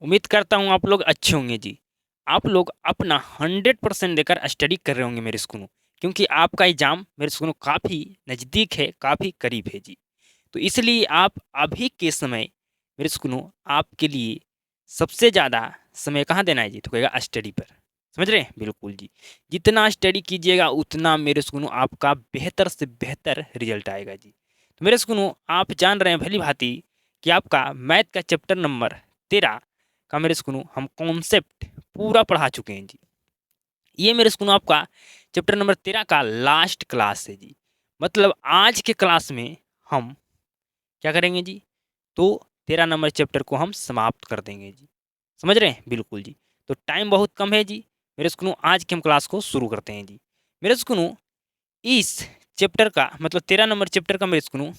उम्मीद करता हूँ आप लोग अच्छे होंगे जी। आप लोग अपना 100% देकर स्टडी कर रहे होंगे मेरे स्कूलों, क्योंकि आपका एग्ज़ाम मेरे स्कूलों काफ़ी नज़दीक है, काफ़ी करीब है जी। तो इसलिए आप अभी के समय मेरे स्कूलों आपके लिए सबसे ज़्यादा समय कहाँ देना है जी? तो कहेगा स्टडी पर। समझ रहे हैं? बिल्कुल जी। जितना स्टडी कीजिएगा उतना मेरे स्कूलों आपका बेहतर से बेहतर रिज़ल्ट आएगा जी। तो मेरे स्कूलों आप जान रहे हैं भली-भाँति कि आपका मैथ का चैप्टर नंबर 13 का मेरे स्कूलों हम कॉन्सेप्ट पूरा पढ़ा चुके हैं जी। ये मेरे स्कूलों आपका चैप्टर नंबर 13 का लास्ट क्लास है जी। मतलब आज के क्लास में हम क्या करेंगे जी? तो 13 नंबर चैप्टर को हम समाप्त कर देंगे जी। समझ रहे हैं? बिल्कुल जी। तो टाइम बहुत कम है जी। मेरे स्कूलों आज की हम क्लास को शुरू करते हैं जी। मेरे स्कूलों इस चैप्टर का मतलब 13 नंबर चैप्टर का मेरे स्कूलों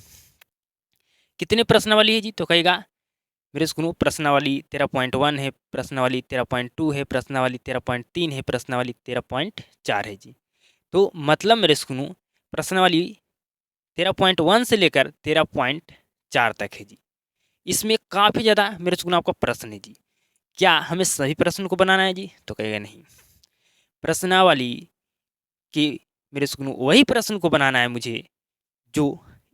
कितने प्रश्नावली है जी? तो कहेगा मेरे स्कूलों प्रश्नावली 13.1 है, प्रश्नावली 13.2 है, प्रश्नावली 13.3 है, प्रश्नावली 13.4 है जी। तो मतलब मेरे स्कूलों प्रश्नावली 13.1 से लेकर 13.4 तक है जी। इसमें काफ़ी ज़्यादा मेरे स्कूलों आपका प्रश्न है जी। क्या हमें सभी प्रश्न को बनाना है जी? तो कहेगा नहीं। प्रश्नावली के मेरे स्कूलों वही प्रश्न को बनाना है मुझे जो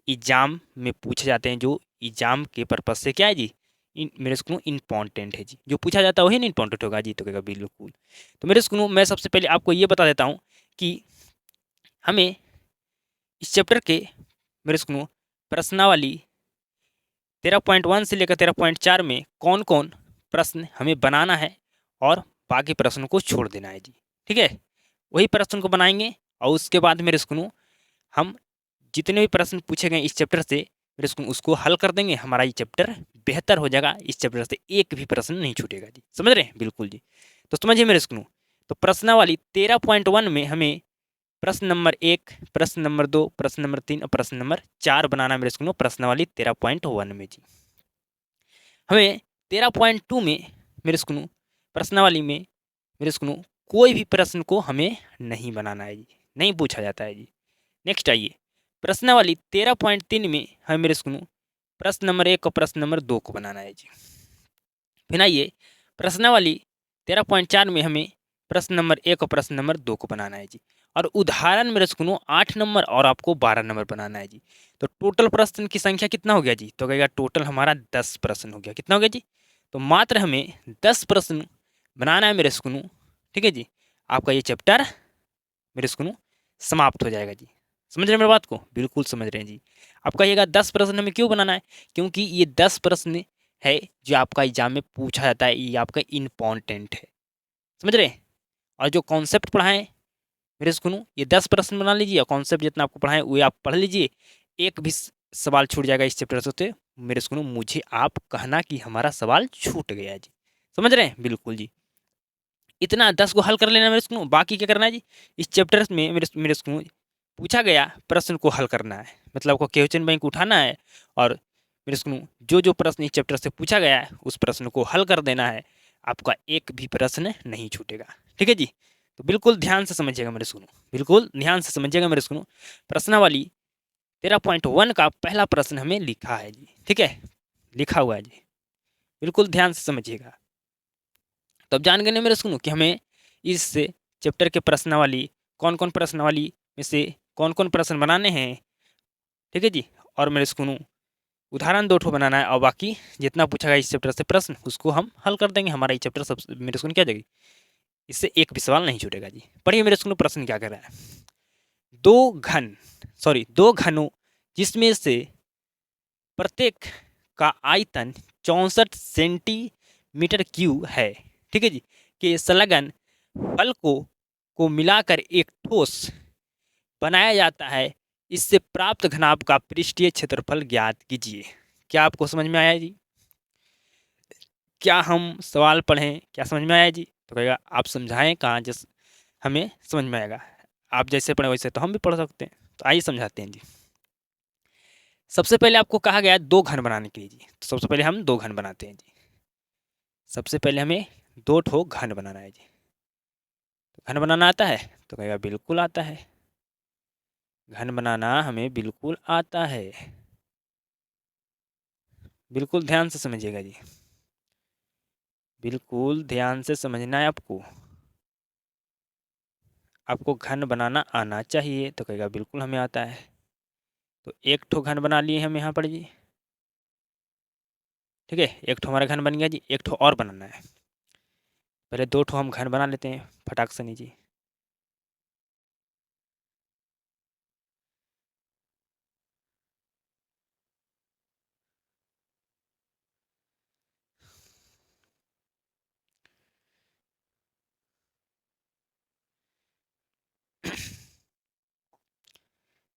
एग्ज़ाम में पूछे जाते हैं, जो एग्ज़ाम के पर्पज़ से क्या है जी, मेरे स्कूलों इम्पोर्टेंट है जी। जो पूछा जाता है वही ना इम्पोर्टेंट होगा जी। तो कहेगा बिल्कुल। तो मेरे स्कूलों मैं सबसे पहले आपको ये बता देता हूँ कि हमें इस चैप्टर के मेरे स्कूलों प्रश्नावली 13.1 से लेकर 13.4 में कौन कौन प्रश्न हमें बनाना है और बाकी प्रश्नों को छोड़ देना है जी। ठीक है? वही प्रश्न को बनाएंगे और उसके बाद मेरे स्कूलों हम जितने भी प्रश्न पूछे गए इस चैप्टर से मेरे स्कूलों उसको हल कर देंगे। हमारा ये चैप्टर बेहतर हो जाएगा। इस चैप्टर से एक भी प्रश्न नहीं छूटेगा जी। समझ रहे हैं? बिल्कुल जी। तो समझिए मेरे स्कूलों, तो प्रश्नावली 13.1 में हमें प्रश्न नंबर 1, प्रश्न नंबर 2, प्रश्न नंबर 3 और प्रश्न नंबर 4 बनाना है मेरे स्कूलों प्रश्नावली 13.1 में जी। हमें 13.2 में मेरे स्कूलों प्रश्नावली में मेरे स्कूलों कोई भी प्रश्न को हमें नहीं बनाना है जी, नहीं पूछा जाता है जी। नेक्स्ट आइए, प्रश्नावली 13.3 में हमें मेरे स्कूलों प्रश्न नंबर 1 और प्रश्न नंबर 2 को बनाना है जी। फिर आइए, प्रश्नावली 13.4 में हमें प्रश्न नंबर 1 और प्रश्न नंबर 2 को बनाना है जी। और उदाहरण मेरे स्कूलों 8 नंबर और आपको 12 नंबर बनाना है जी। तो टोटल प्रश्न की संख्या कितना हो गया जी? तो कहेगा टोटल हमारा 10 प्रश्न हो गया। कितना हो गया जी? तो मात्र हमें 10 प्रश्न बनाना है मेरे स्कूलों। ठीक है जी? आपका ये चैप्टर मेरे स्कूलों समाप्त हो जाएगा जी। समझ रहे हैं मेरी बात को? बिल्कुल समझ रहे हैं जी। अब कहिएगा 10 प्रश्न हमें क्यों बनाना है? क्योंकि ये 10 प्रश्न है जो आपका एग्जाम में पूछा जाता है, ये आपका इम्पोर्टेंट है। समझ रहे हैं? और जो कॉन्सेप्ट पढ़ाएं मेरे स्कूलों ये 10 प्रश्न बना लीजिए और कॉन्सेप्ट जितना आपको पढ़ाएं वो आप पढ़ लीजिए। एक भी सवाल छूट जाएगा इस चैप्टर से तो मेरे स्कूलों मुझे आप कहना कि हमारा सवाल छूट गया जी। समझ रहे हैं? बिल्कुल जी। इतना 10 को हल कर लेना मेरे स्कूलों, बाकी क्या करना है जी? इस चैप्टर में मेरे मेरे स्कूलों पूछा गया प्रश्न को हल करना है। मतलब आपको क्वेश्चन बैंक उठाना है और मेरे स्कूलों जो प्रश्न इस चैप्टर से पूछा गया है उस प्रश्न को हल कर देना है। आपका एक भी प्रश्न नहीं छूटेगा। ठीक है जी? तो बिल्कुल ध्यान से समझिएगा मेरे स्कूलों, बिल्कुल ध्यान से समझिएगा मेरे स्कूलों। प्रश्नावली 13.1 का पहला प्रश्न हमें लिखा है जी। ठीक है? लिखा हुआ है जी। बिल्कुल ध्यान से समझिएगा। तो अब जान गए ना मेरे स्कूलों कि हमें इस चैप्टर के प्रश्नावली कौन-कौन प्रश्नावली में से कौन-कौन प्रश्न बनाने हैं। ठीक है जी? और मेरे स्कूलों उदाहरण 2 ठो बनाना है और बाकी जितना पूछा गया इस चैप्टर से प्रश्न उसको हम हल कर देंगे। हमारा ये चैप्टर सब मेरे स्कूलों क्या हो जाएगी? इससे एक भी सवाल नहीं छूटेगा जी। पढ़िए मेरे स्कूलों प्रश्न क्या कह रहा है? 2 घनों जिसमें से प्रत्येक का आयतन 64 सेंटीमीटर क्यूब है। ठीक है जी? के संलग्न फलकों को मिलाकर एक ठोस बनाया जाता है। इससे प्राप्त घनाभ का पृष्ठीय क्षेत्रफल ज्ञात कीजिए। क्या आपको समझ में आया जी? क्या हम सवाल पढ़ें? क्या समझ में आया जी? तो कहेगा आप समझाएं कहाँ जिस हमें समझ में आएगा। आप जैसे पढ़े वैसे तो हम भी पढ़ सकते हैं। तो आइए समझाते हैं जी। सबसे पहले आपको कहा गया है 2 घन बनाने के लिए जी। तो सबसे पहले हम 2 घन बनाते हैं जी। सबसे पहले हमें 2 ठो घन बनाना है जी। तो घन बनाना आता है? तो कहेगा बिल्कुल आता है। घन बनाना हमें बिल्कुल आता है। बिल्कुल ध्यान से समझिएगा जी। बिल्कुल ध्यान से समझना है आपको। आपको घन बनाना आना चाहिए, तो कहेगा बिल्कुल हमें आता है। तो एक ठो घन बना लिए हम यहाँ पर जी। ठीक है, एक ठो हमारा घन बन गया जी, एक ठो और बनाना है। पहले दो ठो हम घन बना लेते हैं फटाक से नहीं जी।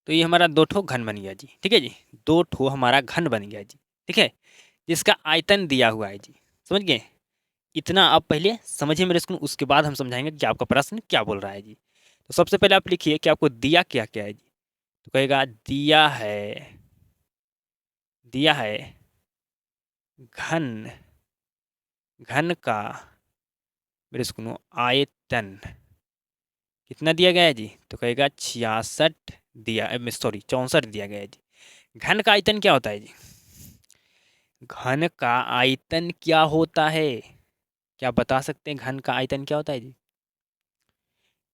तो ये हमारा दो ठो घन बन गया जी। ठीक है जी, दो ठो हमारा घन बन गया जी। ठीक है, जिसका आयतन दिया हुआ है जी। समझ गए? इतना आप पहले समझिए मेरे स्कूल, उसके बाद हम समझाएंगे कि आपका प्रश्न क्या बोल रहा है जी। तो सबसे पहले आप लिखिए कि आपको दिया क्या क्या है जी। तो कहेगा दिया है घन घन का मेरे स्कूल आयतन कितना दिया गया है जी। तो कहेगा 66 दिया, सॉरी 64 दिया गया है जी। घन का आयतन क्या होता है जी? घन का आयतन क्या होता है? क्या बता सकते हैं घन का आयतन क्या होता है जी?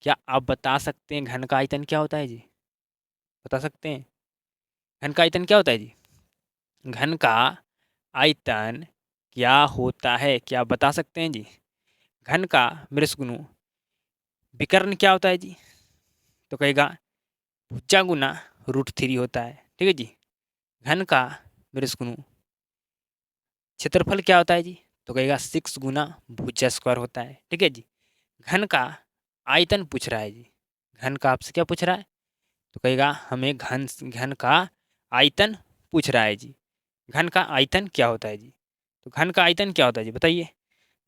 क्या आप बता सकते हैं घन का आयतन क्या होता है जी? बता सकते हैं घन का आयतन क्या होता है जी? घन का आयतन क्या होता है, क्या बता सकते हैं जी? घन का मेरे सुनो विकर्ण क्या होता है जी? तो कहेगा भुजा गुना √3 होता है। ठीक है जी। घन का मेरे सुनो क्षेत्रफल क्या होता है जी? तो कहेगा 6 गुना भुजा स्क्वायर होता है। ठीक है जी। घन का आयतन पूछ रहा है जी। घन का आपसे क्या पूछ रहा है? तो कहेगा हमें घन घन का आयतन पूछ रहा है जी। घन का आयतन क्या होता है जी? तो घन का आयतन क्या होता है जी, बताइए।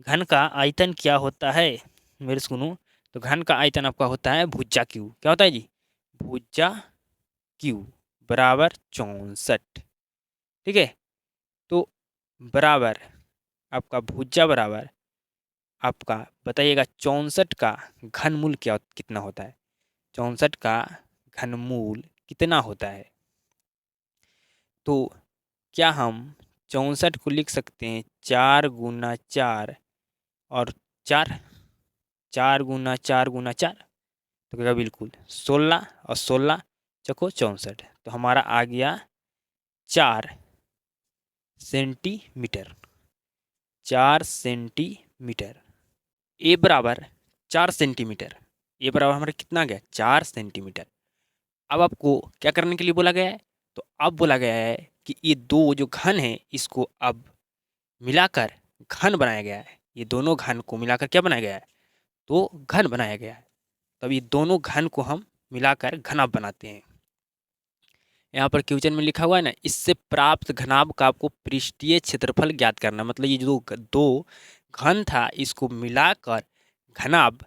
घन का आयतन क्या होता है मेरे सुनो? तो घन का आयतन आपका होता है भुजा क्यू। क्या होता है जी? भुजा क्यू बराबर 64। ठीक है, तो बराबर आपका भुजा बराबर आपका बताइएगा 64 का घनमूल क्या कितना होता है? 64 का घनमूल कितना होता है? तो क्या हम 64 को लिख सकते हैं 4 × 4 और 4, 4 × 4 × 4? तो कहेगा बिल्कुल 16 और 16 चको 64। तो हमारा आ गया 4 सेंटीमीटर। 4 सेंटीमीटर। ए बराबर 4 सेंटीमीटर। ए बराबर हमारा कितना आ गया? 4 सेंटीमीटर। अब आपको क्या करने के लिए बोला गया है? तो अब बोला गया है कि ये दो जो घन है इसको अब मिलाकर घन बनाया गया है। ये दोनों घन को मिलाकर क्या बनाया गया है? तो घन बनाया गया है। तब ये दोनों घन को हम मिलाकर घनाभ बनाते हैं। यहाँ पर क्वेश्चन में लिखा हुआ है ना, इससे प्राप्त घनाभ का आपको पृष्ठीय क्षेत्रफल ज्ञात करना। मतलब ये जो दो घन था इसको मिलाकर घनाभ,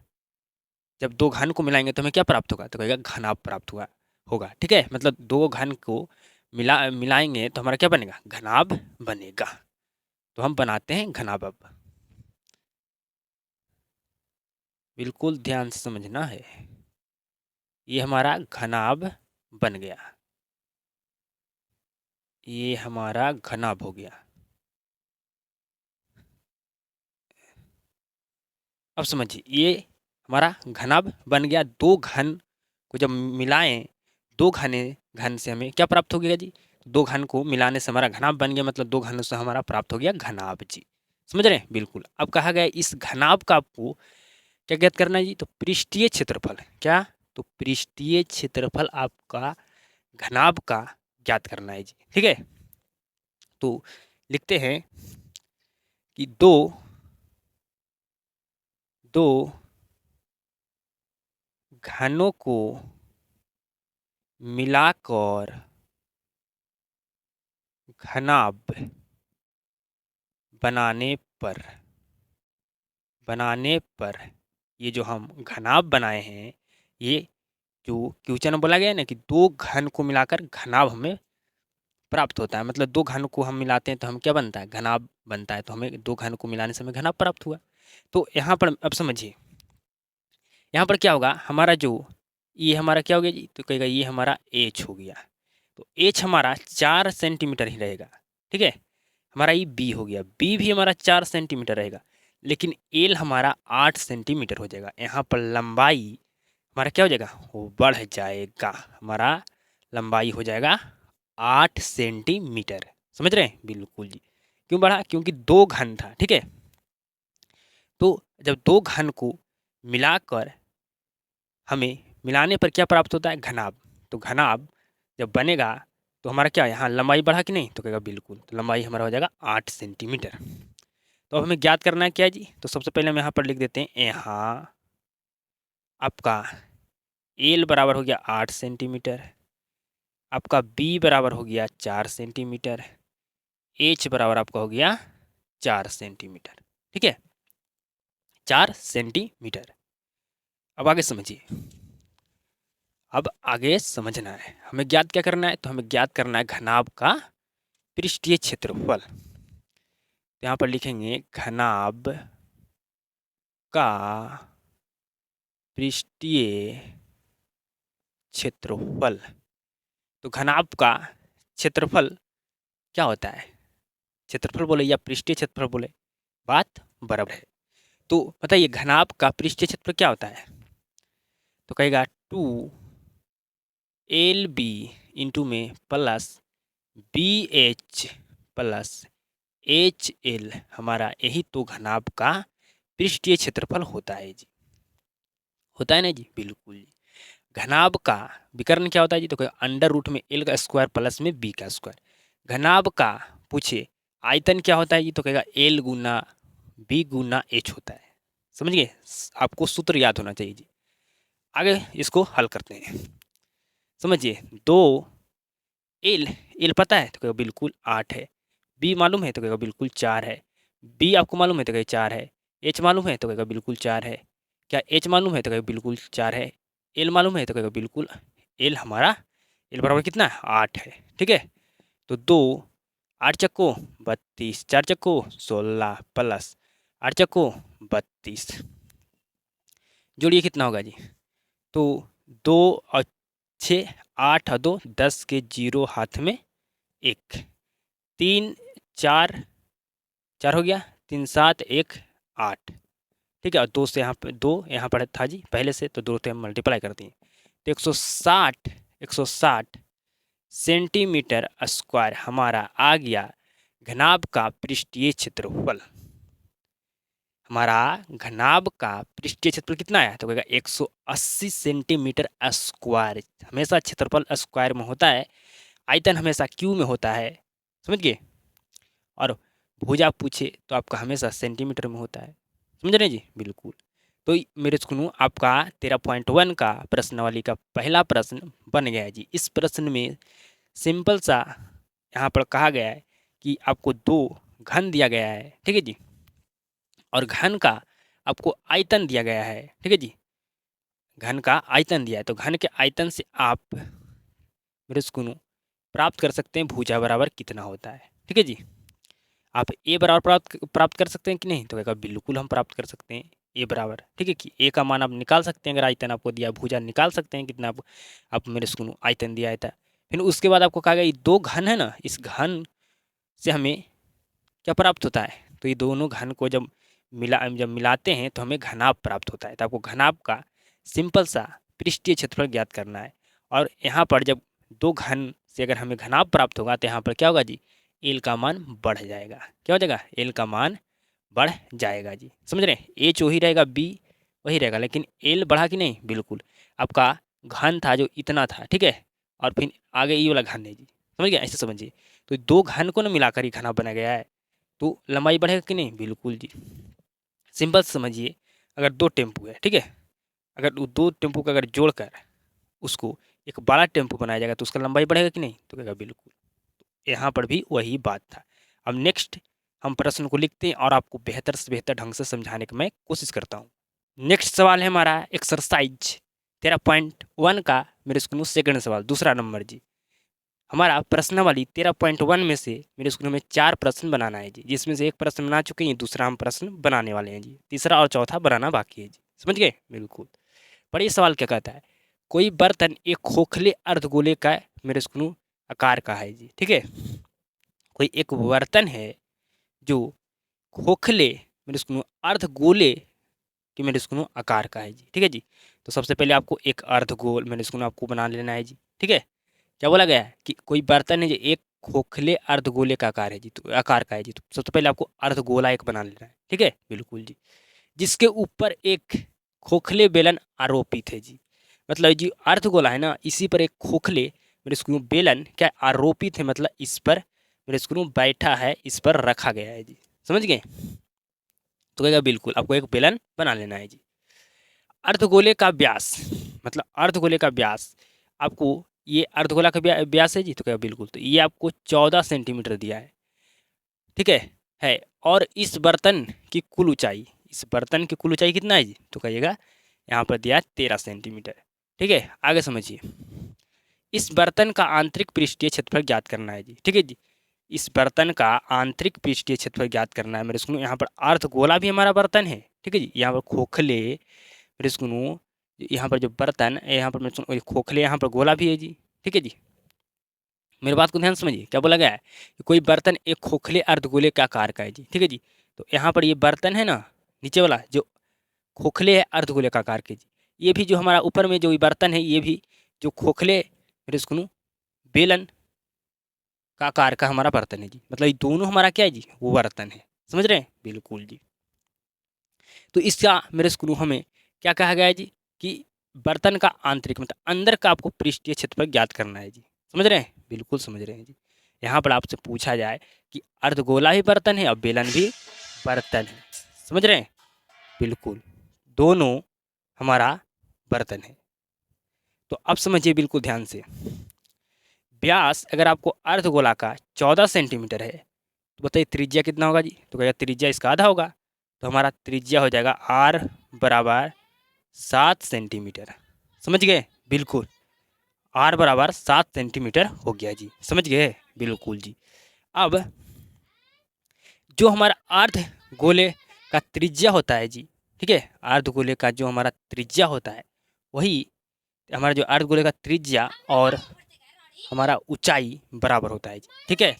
जब दो घन को मिलाएंगे तो हमें क्या प्राप्त होगा? तो कहेगा घनाभ प्राप्त हुआ होगा। ठीक है, मतलब दो घन को मिलाएंगे तो हमारा क्या बनेगा? घनाभ बनेगा। तो हम बनाते हैं घनाभ अब। बिल्कुल ध्यान से समझना है। ये हमारा घनाभ बन गया। ये हमारा घनाभ हो गया। अब समझिए, ये हमारा घनाभ बन गया। दो घन को जब मिलाएं, दो घन से हमें क्या प्राप्त हो गया जी? दो घन को मिलाने से हमारा घनाभ बन गया, मतलब दो घनों से हमारा प्राप्त हो गया घनाभ जी। समझ रहे हैं? बिल्कुल। अब कहा गया इस घनाभ का आपको क्या ज्ञात करना है जी? तो पृष्ठीय क्षेत्रफल। क्या? तो पृष्ठीय क्षेत्रफल आपका घनाभ का ज्ञात करना है जी। ठीक है, तो लिखते हैं कि दो दो घनों को मिलाकर घनाभ बनाने पर बनाने पर ये जो हम घनाभ बनाए हैं, ये जो क्वेश्चन में बोला गया है ना कि दो घन को मिलाकर घनाभ हमें प्राप्त होता है। मतलब दो घन को हम मिलाते हैं तो हम क्या बनता है? घनाभ बनता है। तो हमें दो घन को मिलाने से हमें घनाभ प्राप्त हुआ। तो यहाँ पर अब समझिए, यहाँ पर क्या होगा? हमारा जो ये हमारा क्या हो गया जी? तो कहेगा ये हमारा एच हो गया। तो एच हमारा 4 सेंटीमीटर ही रहेगा। ठीक है, हमारा ये बी हो गया। बी भी हमारा 4 सेंटीमीटर रहेगा। लेकिन एल हमारा 8 सेंटीमीटर हो जाएगा। यहाँ पर लंबाई हमारा क्या हो जाएगा, वो बढ़ जाएगा, हमारा लंबाई हो जाएगा 8 सेंटीमीटर। समझ रहे हैं, बिल्कुल जी। क्यों बढ़ा, क्योंकि दो घन था, ठीक है। तो जब दो घन को मिलाकर हमें मिलाने पर क्या प्राप्त होता है, घनाभ। तो घनाभ जब बनेगा तो हमारा क्या, यहाँ लंबाई बढ़ा कि नहीं, तो कहेगा बिल्कुल। तो लंबाई हमारा हो जाएगा 8 सेंटीमीटर। तो अब हमें ज्ञात करना है क्या है जी, तो सबसे पहले हम यहाँ पर लिख देते हैं, यहाँ आपका एल बराबर हो गया 8 सेंटीमीटर, आपका बी बराबर हो गया 4 सेंटीमीटर, एच बराबर आपका हो गया 4 सेंटीमीटर, ठीक है, 4 सेंटीमीटर। अब आगे समझिए, अब आगे समझना है, हमें ज्ञात क्या करना है, तो हमें ज्ञात करना है घनाभ का पृष्ठीय क्षेत्रफल। तो यहाँ पर लिखेंगे घनाभ का पृष्ठीय क्षेत्रफल। तो घनाभ का क्षेत्रफल क्या होता है, क्षेत्रफल बोले या पृष्ठीय क्षेत्रफल बोले, बात बराबर है। तो बताइए घनाभ का पृष्ठीय क्षेत्रफल क्या होता है, तो कहेगा 2LB इंटू में प्लस BH प्लस HL, हमारा यही तो घनाभ का पृष्ठीय क्षेत्रफल होता है जी, होता है ना जी, बिल्कुल जी। घनाभ का विकर्ण क्या होता है जी, तो अंडर रूट में एल का स्क्वायर प्लस में बी का स्क्वायर। घनाभ का पूछे आयतन क्या होता है जी, तो कहेगा एल गुना बी गुना एच होता है। समझ गए, आपको सूत्र याद होना चाहिए जी। आगे इसको हल करते हैं, समझिए। दो एल, एल पता है तो कहेगा बिल्कुल 8 है, बी मालूम है तो कहेगा बिल्कुल 4 है, बी आपको मालूम है तो कहेगा 4 है, एच मालूम है तो कहेगा बिल्कुल 4 है, क्या एच मालूम है तो कहेगा बिल्कुल 4 है, एल मालूम है तो कहेगा बिल्कुल, एल हमारा एल बराबर कितना है, 8 है, ठीक है। तो 2 8 चक्को 32, 4 चक्को 16 प्लस 8 चक्को 32, जोड़िए कितना होगा जी, तो 2 और 6 8 और 2 10 के जीरो हाथ में 1, 3 4 4 हो गया, 3 7 1 8, ठीक है। और 2 से यहाँ पे 2 यहाँ पर था जी पहले से, तो 2 से हम मल्टीप्लाई करते हैं, तो 160 सेंटीमीटर स्क्वायर हमारा आ गया घनाभ का पृष्ठीय क्षेत्रफल। हमारा घनाभ का पृष्ठीय क्षेत्रफल कितना आया, तो कहेगा 180 सेंटीमीटर स्क्वायर। हमेशा क्षेत्रफल स्क्वायर में होता है, आयतन हमेशा क्यू में होता है, समझ गए। और भुजा पूछे तो आपका हमेशा सेंटीमीटर में होता है, समझ रहे जी, बिल्कुल। तो मेरे सुनो आपका 13.1 का प्रश्नावली का पहला प्रश्न बन गया है जी। इस प्रश्न में सिंपल सा यहाँ पर कहा गया है कि आपको दो घन दिया गया है, ठीक है जी, और घन का आपको आयतन दिया गया है, ठीक है जी, घन का आयतन दिया है। तो घन के आयतन से आप मेरे सुनो प्राप्त कर सकते हैं भुजा बराबर कितना होता है, ठीक है जी। आप ए बराबर प्राप्त कर सकते हैं कि नहीं, तो कहेगा बिल्कुल हम प्राप्त कर सकते हैं ए बराबर, ठीक है, कि ए का मान आप निकाल सकते हैं, अगर आयतन आपको दिया, भुजा निकाल सकते हैं कितना आप मेरे सुनो आयतन दिया था। फिर उसके बाद आपको कहा गया ये दो घन है ना, इस घन से हमें क्या प्राप्त होता है, तो ये दोनों घन को जब मिलाते हैं तो हमें घनाभ प्राप्त होता है। तो आपको घनाभ का सिंपल सा पृष्ठीय क्षेत्रफल ज्ञात करना है। और यहाँ पर जब दो घन से अगर हमें घनाभ प्राप्त होगा तो यहाँ पर क्या होगा जी, एल का मान बढ़ जाएगा, क्या हो जाएगा, एल का मान बढ़ जाएगा जी, समझ रहे हैं। एच वही रहेगा, बी वही रहेगा, लेकिन एल बढ़ा कि नहीं, बिल्कुल। आपका घन था जो इतना था, ठीक है, और फिर आगे ये वाला घन है जी, समझ गया, ऐसे समझिए। तो दो घन को ना मिलाकर ही घना बना गया है, तो लंबाई बढ़ेगा कि नहीं, बिल्कुल जी। सिंपल समझिए, अगर दो टेम्पू है, ठीक है, अगर वो दो टेम्पू का अगर जोड़कर उसको एक बड़ा टेम्पू बनाया जाएगा तो उसका लंबाई बढ़ेगा कि नहीं, तो कहेगा बिल्कुल। तो यहाँ पर भी वही बात था। अब नेक्स्ट हम प्रश्न को लिखते हैं और आपको बेहतर से बेहतर ढंग से समझाने की मैं कोशिश करता हूँ। नेक्स्ट सवाल है हमारा एक्सरसाइज 13.1 का मेरे स्कूल में सेकंड सवाल, दूसरा नंबर जी। हमारा प्रश्नावली 13.1 में से मेरे स्कूल में 4 प्रश्न बनाना है जी, जिसमें से एक प्रश्न बना चुके हैं, दूसरा हम प्रश्न बनाने वाले हैं जी, तीसरा और चौथा बनाना बाकी है जी, समझ गए, बिल्कुल। पर ये सवाल क्या कहता है, कोई बर्तन एक खोखले अर्धगोले का मेरे स्कूल आकार का है जी, ठीक है, कोई एक बर्तन है जो खोखले मेरे इसको अर्धगोले कि मेरे इसको आकार का है जी। ठीक है जी। तो सबसे पहले आपको एक अर्धगोल मेरे इसको आपको बना लेना है जी। ठीक है। क्या बोला गया है कि कोई बर्तन है जो एक खोखले अर्धगोले का आकार है जी, तो आकार का है जी। तो सबसे पहले आपको अर्धगोला एक बना लेना है। ठीक है, बिल्कुल जी। जिसके ऊपर एक खोखले बेलन आरोपित है जी। मतलब जी अर्धगोला है ना, इसी पर एक खोखले मेरे स्क्रू बेलन क्या आरोपित है, मतलब इस पर मेरे स्क्रू बैठा है, इस पर रखा गया है जी। समझ गए? तो कहेगा बिल्कुल आपको एक बेलन बना लेना है जी। अर्धगोले का व्यास, मतलब अर्धगोले का व्यास आपको, ये अर्धगोला का व्यास है जी। तो कहेगा बिल्कुल, तो ये आपको 14 सेंटीमीटर दिया है। ठीक है। और इस बर्तन की कुल ऊंचाई, इस बर्तन की कुल ऊंचाई कितना है जी? तो कहिएगा यहाँ पर दिया है 13 सेंटीमीटर। ठीक है, आगे समझिए। इस बर्तन का आंतरिक पृष्ठीय क्षेत्रफल ज्ञात करना है जी। ठीक है जी। इस बर्तन का आंतरिक पृष्ठीय क्षेत्रफल ज्ञात करना है। मेरे सुनो, यहाँ पर अर्धगोला भी हमारा बर्तन है। ठीक है जी। यहाँ पर खोखले मेरे सुनो, यहाँ पर जो बर्तन है, यहाँ पर मेरे सुनो खोखले, यहाँ पर गोला भी है जी। ठीक है जी। मेरी बात को ध्यान समझिए, क्या बोला गया है कि कोई बर्तन एक खोखले अर्धगोले का आकार का है जी। ठीक है जी। तो यहाँ पर ये बर्तन है ना, नीचे वाला जो खोखले है अर्धगोले का आकार के जी, ये भी जो हमारा ऊपर में जो बर्तन है, ये भी जो खोखले मेरे सुनो बेलन का आकार का हमारा बर्तन है जी। मतलब ये दोनों हमारा क्या है जी? वो बर्तन है। समझ रहे हैं? बिल्कुल जी। तो इसका मेरे स्क्रू हमें क्या कहा गया है जी कि बर्तन का आंतरिक मतलब अंदर का आपको पृष्ठीय क्षेत्रफल ज्ञात करना है जी। समझ रहे हैं? बिल्कुल समझ रहे हैं जी। यहाँ पर आपसे पूछा जाए कि अर्धगोला भी बर्तन है और बेलन भी बर्तन है। समझ रहे हैं? बिल्कुल, दोनों हमारा बर्तन है। तो अब समझिए बिल्कुल ध्यान से। व्यास अगर आपको अर्धगोला का 14 सेंटीमीटर है, तो बताइए त्रिज्या कितना होगा जी? तो कहेगा त्रिज्या इसका आधा होगा। तो हमारा त्रिज्या हो जाएगा आर बराबर 7 सेंटीमीटर। समझ गए? बिल्कुल, आर बराबर 7 सेंटीमीटर हो गया जी। समझ गए? बिल्कुल जी। अब जो हमारा अर्ध गोले का त्रिज्या होता है जी, ठीक है, अर्ध गोले का जो हमारा त्रिज्या होता है, वही हमारा जो अर्ध गोले का त्रिज्या और हमारा ऊंचाई बराबर होता है जी। ठीक है,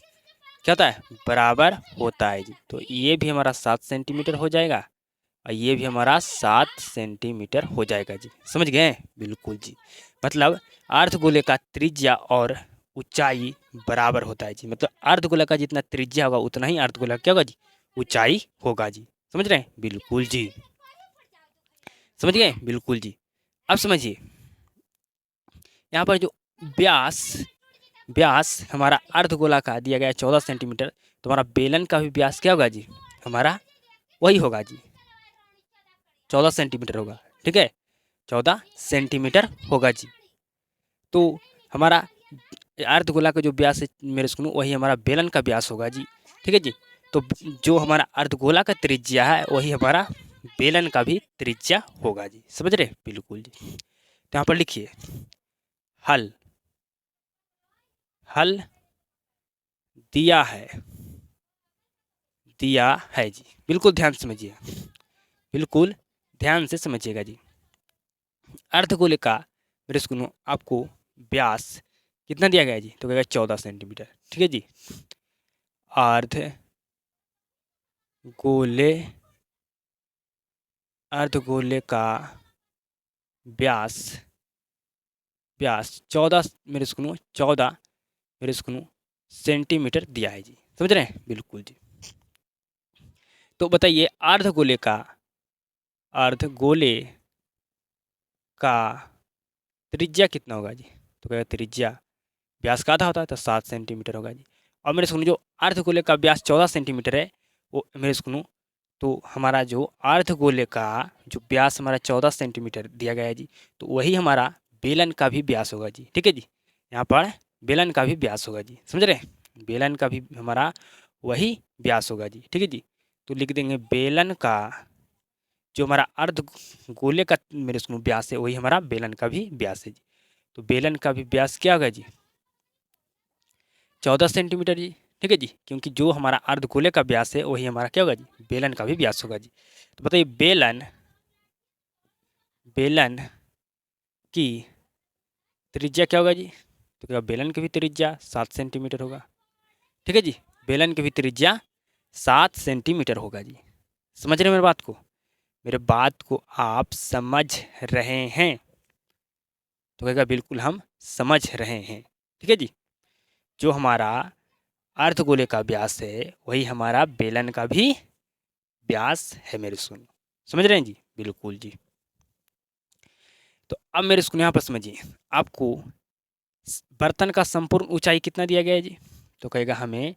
क्या होता है? बराबर होता है जी। तो ये भी हमारा 7 सेंटीमीटर हो जाएगा और ये भी हमारा 7 सेंटीमीटर हो जाएगा जी। समझ गए? बिल्कुल जी। मतलब अर्धगोले का त्रिज्या और ऊंचाई बराबर होता है जी। मतलब अर्धगोला का जितना त्रिज्या होगा उतना ही अर्धगोला क्या होगा जी? ऊंचाई होगा जी। समझ रहे हैं? बिल्कुल जी। समझ गए? बिल्कुल जी। अब समझिए, यहाँ पर जो व्यास व्यास हमारा अर्धगोला का दिया गया 14 सेंटीमीटर, तो हमारा बेलन का भी व्यास क्या होगा जी? हमारा वही होगा जी, 14 सेंटीमीटर होगा। ठीक है, 14 सेंटीमीटर होगा जी। तो हमारा अर्धगोला का जो व्यास है मेरे सुनो, वही हमारा बेलन का व्यास होगा जी। ठीक है जी। तो जो हमारा अर्धगोला का त्रिज्या है, वही हमारा बेलन का भी त्रिज्या होगा जी। समझ रहे? बिल्कुल जी। तो यहाँ पर लिखिए हल, हल दिया है, दिया है जी। बिल्कुल ध्यान से समझिए, बिल्कुल ध्यान से समझिएगा जी। अर्धगोले का मेरे सुनो आपको व्यास कितना दिया गया है जी? तो कहेगा 14 सेंटीमीटर। ठीक है जी। अर्ध गोले, अर्धगोले का व्यास, व्यास 14 मेरे सुनो 14 मेरे सुनो सेंटीमीटर दिया है जी। समझ रहे हैं? बिल्कुल जी। तो बताइए अर्धगोले का, अर्धगोले का त्रिज्या कितना होगा जी? तो कहेगा त्रिज्या व्यास का आधा होता है, तो 7 सेंटीमीटर होगा जी। और मेरे सुनो जो अर्धगोले का व्यास 14 सेंटीमीटर है, वो मेरे सुनो, तो हमारा जो अर्धगोले का जो व्यास हमारा 14 सेंटीमीटर दिया गया है जी, तो वही हमारा बेलन का भी व्यास होगा जी। ठीक है जी। यहाँ पर बेलन का भी व्यास होगा जी। समझ रहे हैं? बेलन का भी हमारा वही व्यास होगा जी। ठीक है जी। तो लिख देंगे बेलन का जो हमारा अर्ध गोले का मेरे सुनो व्यास है, वही हमारा बेलन का भी व्यास है जी। तो बेलन का भी व्यास क्या होगा जी? 14 सेंटीमीटर जी। ठीक है जी। क्योंकि जो हमारा अर्धगोले का व्यास है, वही हमारा क्या होगा जी? बेलन का भी व्यास होगा जी। तो बताइए बेलन, बेलन की त्रिज्या क्या होगा जी? तो क्या बेलन की भी त्रिज्या 7 सेंटीमीटर होगा। ठीक है जी। बेलन की भी त्रिज्या 7 सेंटीमीटर होगा जी। समझ रहे हैं मेरी बात को? मेरे बात को आप समझ रहे हैं? तो कहेगा बिल्कुल हम समझ रहे हैं। ठीक है जी। जो हमारा अर्धगोले का व्यास है वही हमारा बेलन का भी व्यास है मेरे सुनो। समझ रहे हैं जी? बिल्कुल जी। तो अब मेरे सुनो यहाँ पर समझिए, आपको बर्तन का संपूर्ण ऊंचाई कितना दिया गया है जी? तो कहेगा हमें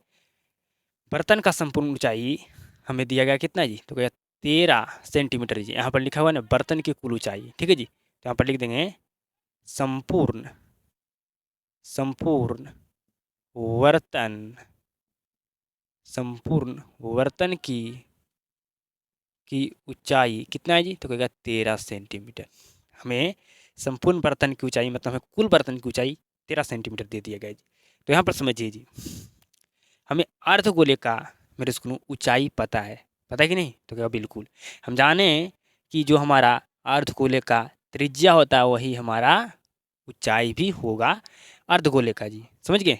बर्तन का संपूर्ण ऊंचाई हमें दिया गया कितना जी? तो कहेगा 13 सेंटीमीटर जी। यहाँ पर लिखा हुआ है ना बर्तन की कुल ऊंचाई। ठीक है जी। तो यहाँ पर लिख देंगे संपूर्ण संपूर्ण वर्तन संपूर्ण वर्तन की ऊंचाई कितना है जी? तो कहेगा 13 सेंटीमीटर। हमें संपूर्ण बर्तन की ऊंचाई मतलब हमें कुल बर्तन की ऊंचाई 13 सेंटीमीटर दे दिया गया जी। तो यहाँ पर समझिए जी, हमें अर्धगोले का मेरे स्कूल ऊंचाई पता है कि नहीं? तो कहेगा बिल्कुल। हम जाने कि जो हमारा अर्धगोले का त्रिज्या होता है वही हमारा ऊंचाई भी होगा अर्धगोले का जी। समझ गए?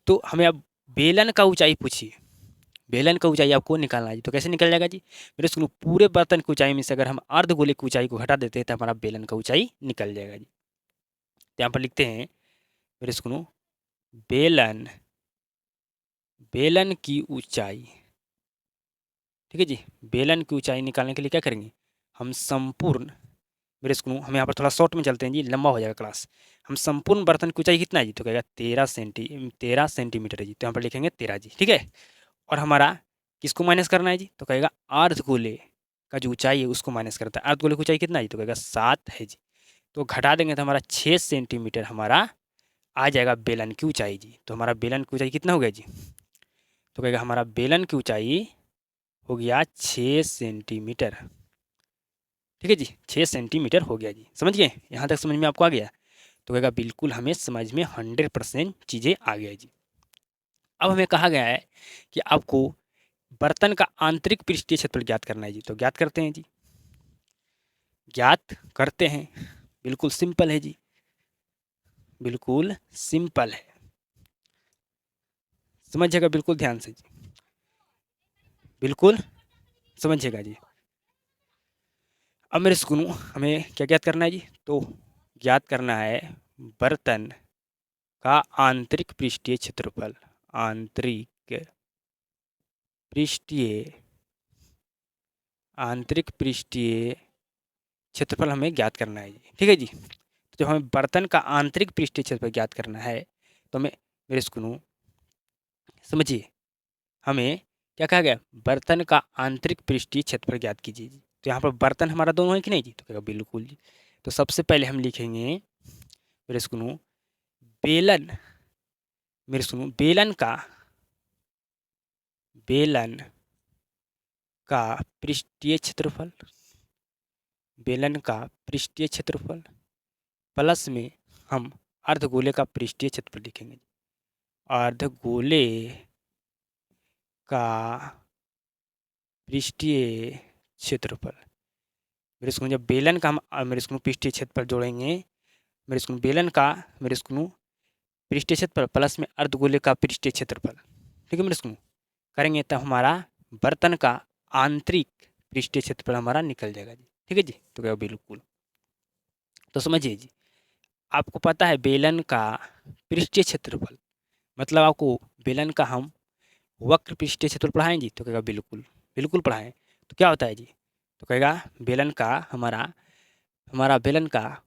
तो हमें अब बेलन का ऊंचाई पूछिए। बेलन का ऊंचाई आपको निकालना है जी। तो कैसे निकल जाएगा जी? मेरे सुनो, पूरे बर्तन की ऊंचाई में से अगर हम अर्धगोले की ऊंचाई को घटा देते हैं तो हमारा बेलन का ऊंचाई निकल जाएगा जी। तो यहाँ पर लिखते हैं मेरे सुनो, बेलन बेलन की ऊंचाई। ठीक है जी। बेलन की ऊंचाई निकालने के लिए क्या करेंगे? हम संपूर्ण मेरे सुनो, हम यहाँ पर थोड़ा शॉर्ट में चलते हैं जी, लंबा हो जाएगा क्लास। हम संपूर्ण बर्तन की ऊंचाई कितना है जी? तो कहेगा 13 सेंटीमीटर है जी। तो यहाँ पर लिखेंगे 13 जी। ठीक है। और हमारा किसको माइनस करना है जी? तो कहेगा अर्धगोले का जो ऊंचाई है उसको माइनस करता है। अर्धगोले की ऊंचाई कितना है जी? तो कहेगा 7 है जी। तो घटा देंगे तो हमारा 6 सेंटीमीटर हमारा आ जाएगा बेलन की ऊंचाई जी। तो हमारा बेलन की ऊंचाई कितना हो गया जी? तो कहेगा हमारा बेलन की ऊंचाई हो गया 6 सेंटीमीटर। ठीक है जी। 6 सेंटीमीटर हो गया जी। समझ गए? यहाँ तक समझ में आपको आ गया? तो कहेगा बिल्कुल हमें समझ में 100% चीज़ें आ गया जी। अब हमें कहा गया है कि आपको बर्तन का आंतरिक पृष्ठीय क्षेत्रफल ज्ञात करना है जी। तो ज्ञात करते हैं जी। ज्ञात करते हैं। बिल्कुल सिंपल है जी। बिल्कुल सिंपल है। समझिएगा बिल्कुल ध्यान से जी। बिल्कुल समझिएगा जी। अब मेरे सुनो, हमें क्या ज्ञात करना है जी? तो ज्ञात करना है बर्तन का आंतरिक पृष्ठीय क्षेत्रफल। आंतरिक पृष्ठीय आंतरिक पृष्ठीय क्षेत्रफल हमें ज्ञात करना है जी। ठीक है जी। तो जब हमें बर्तन का आंतरिक पृष्ठीय क्षेत्रफल ज्ञात करना है तो हमें मेरे सुनो समझिए, हमें क्या कहा गया? बर्तन का आंतरिक पृष्ठीय क्षेत्रफल ज्ञात कीजिए जी। तो यहाँ पर बर्तन हमारा दोनों है कि नहीं जी? तो कहेगा बिल्कुल जी। तो सबसे पहले हम लिखेंगे मेरे सुनो बेलन। मेरे सुनो बेलन का पृष्ठीय क्षेत्रफल। बेलन का पृष्ठीय क्षेत्रफल प्लस में हम अर्धगोले का पृष्ठीय क्षेत्रफल लिखेंगे। अर्धगोले का पृष्ठीय क्षेत्रफल। मेरे स्कूल जब बेलन का हम मेरे स्कूल पृष्ठीय क्षेत्रफल जोड़ेंगे, मेरे स्कूल बेलन का मेरे स्कूल पृष्ठीय क्षेत्रफल प्लस में अर्धगोले का पृष्ठीय क्षेत्रफल, ठीक है मेरे स्कूल, करेंगे तब हमारा बर्तन का आंतरिक पृष्ठीय क्षेत्रफल हमारा निकल जाएगा जी। ठीक है जी। तो क्या बिल्कुल। तो समझिए जी, आपको पता है बेलन का पृष्ठीय क्षेत्रफल मतलब आपको बेलन का हम वक्र पृष्ठीय क्षेत्रफल पढ़ाएं जी। तो कहेगा बिल्कुल बिल्कुल पढ़ाएं। तो क्या होता है जी? तो कहेगा बेलन का हमारा हमारा बेलन का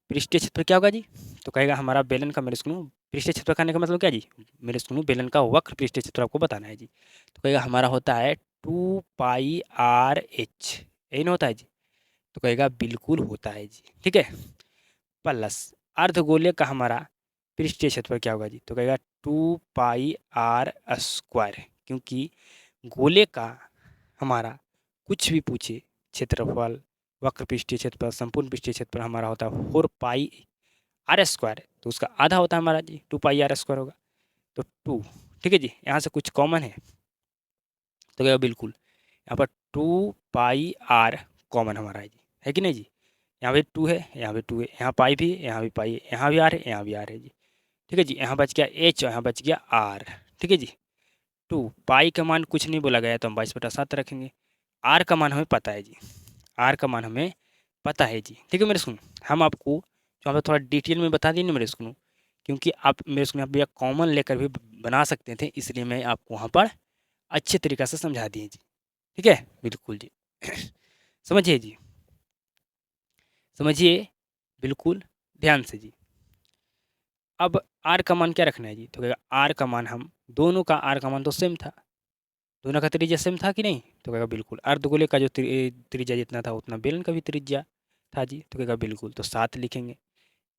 पृष्ठीय क्षेत्रफल क्या होगा जी? तो कहेगा हमारा बेलन का मेरे स्कूल पृष्ठीय क्षेत्रफल कहने का मतलब क्या जी? मेरे स्कूल बेलन का वक्र पृष्ठीय क्षेत्रफल आपको बताना है जी। तो कहेगा हमारा होता है 2πr/h। यही ना होता है जी? तो कहेगा बिल्कुल होता है जी। ठीक है। प्लस अर्धगोले का हमारा पृष्ठीय क्षेत्रफल क्या होगा जी? तो कहेगा 2πr², क्योंकि गोले का हमारा कुछ भी पूछे क्षेत्रफल, वक्र पृष्ठीय क्षेत्रफल, संपूर्ण पृष्ठीय क्षेत्रफल हमारा होता है 4πr²। तो उसका आधा होता है हमारा जी 2πr² होगा। तो 2, ठीक है जी। यहाँ से कुछ कॉमन है तो क्या बिल्कुल यहाँ पर 2πr कॉमन हमारा है जी, है कि नहीं जी? यहाँ पे 2 है, यहाँ पे 2 है, यहाँ पाई भी है, यहाँ भी पाई है, यहाँ भी आर है, यहाँ भी आर है जी। ठीक है जी। यहाँ बच गया एच और यहाँ बच गया आर। ठीक है जी। 2 पाई का मान कुछ नहीं बोला गया तो हम 22/7 रखेंगे। आर का मान हमें पता है जी, आर का मान हमें पता है जी। ठीक है मेरे सुनो, हम आपको जो हमें थोड़ा डिटेल में बता दिए ना मेरे सुनो, क्योंकि आप मेरे सुनो भैया कॉमन लेकर भी बना सकते थे, इसलिए मैं आपको वहाँ पर अच्छे तरीक़ा से समझा दिए जी। ठीक है, बिल्कुल जी। समझिए जी, समझिए बिल्कुल ध्यान से जी। अब आर का मान क्या रखना है जी, तो कहेगा आर का मान हम दोनों का आर का मान तो सेम था, दोनों का त्रिज्या सेम था कि नहीं, तो कहेगा बिल्कुल। अर्धगोले का जो त्रिज्या जितना था उतना बेलन का भी त्रिज्या था जी, तो कहेगा बिल्कुल, तो 7 लिखेंगे।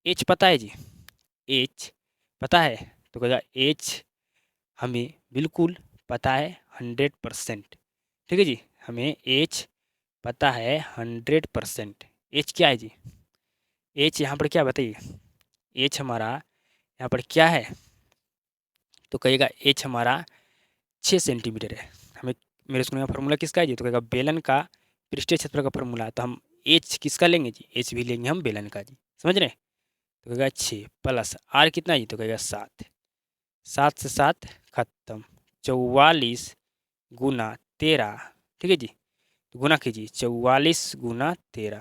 एच पता है जी, एच पता है, तो कहेगा एच हमें बिल्कुल पता है 100%। ठीक है जी, हमें एच पता है 100%। एच क्या है जी, एच यहाँ पर क्या बताइए, एच हमारा यहाँ पर क्या है, तो कहेगा एच हमारा 6 सेंटीमीटर है। हमें मेरे स्कूल में फार्मूला किसका है जी, तो कहेगा बेलन का पृष्ठीय क्षेत्रफल का फार्मूला, तो हम एच किसका लेंगे जी, एच भी लेंगे हम बेलन का जी, समझ रहे हैं। तो कहेगा 6 प्लस आर कितना है जी, तो कहेगा 7, 7 से 7 खत्म, 44 गुना 13। ठीक है जी, तो गुना कीजिए 44 गुना 13,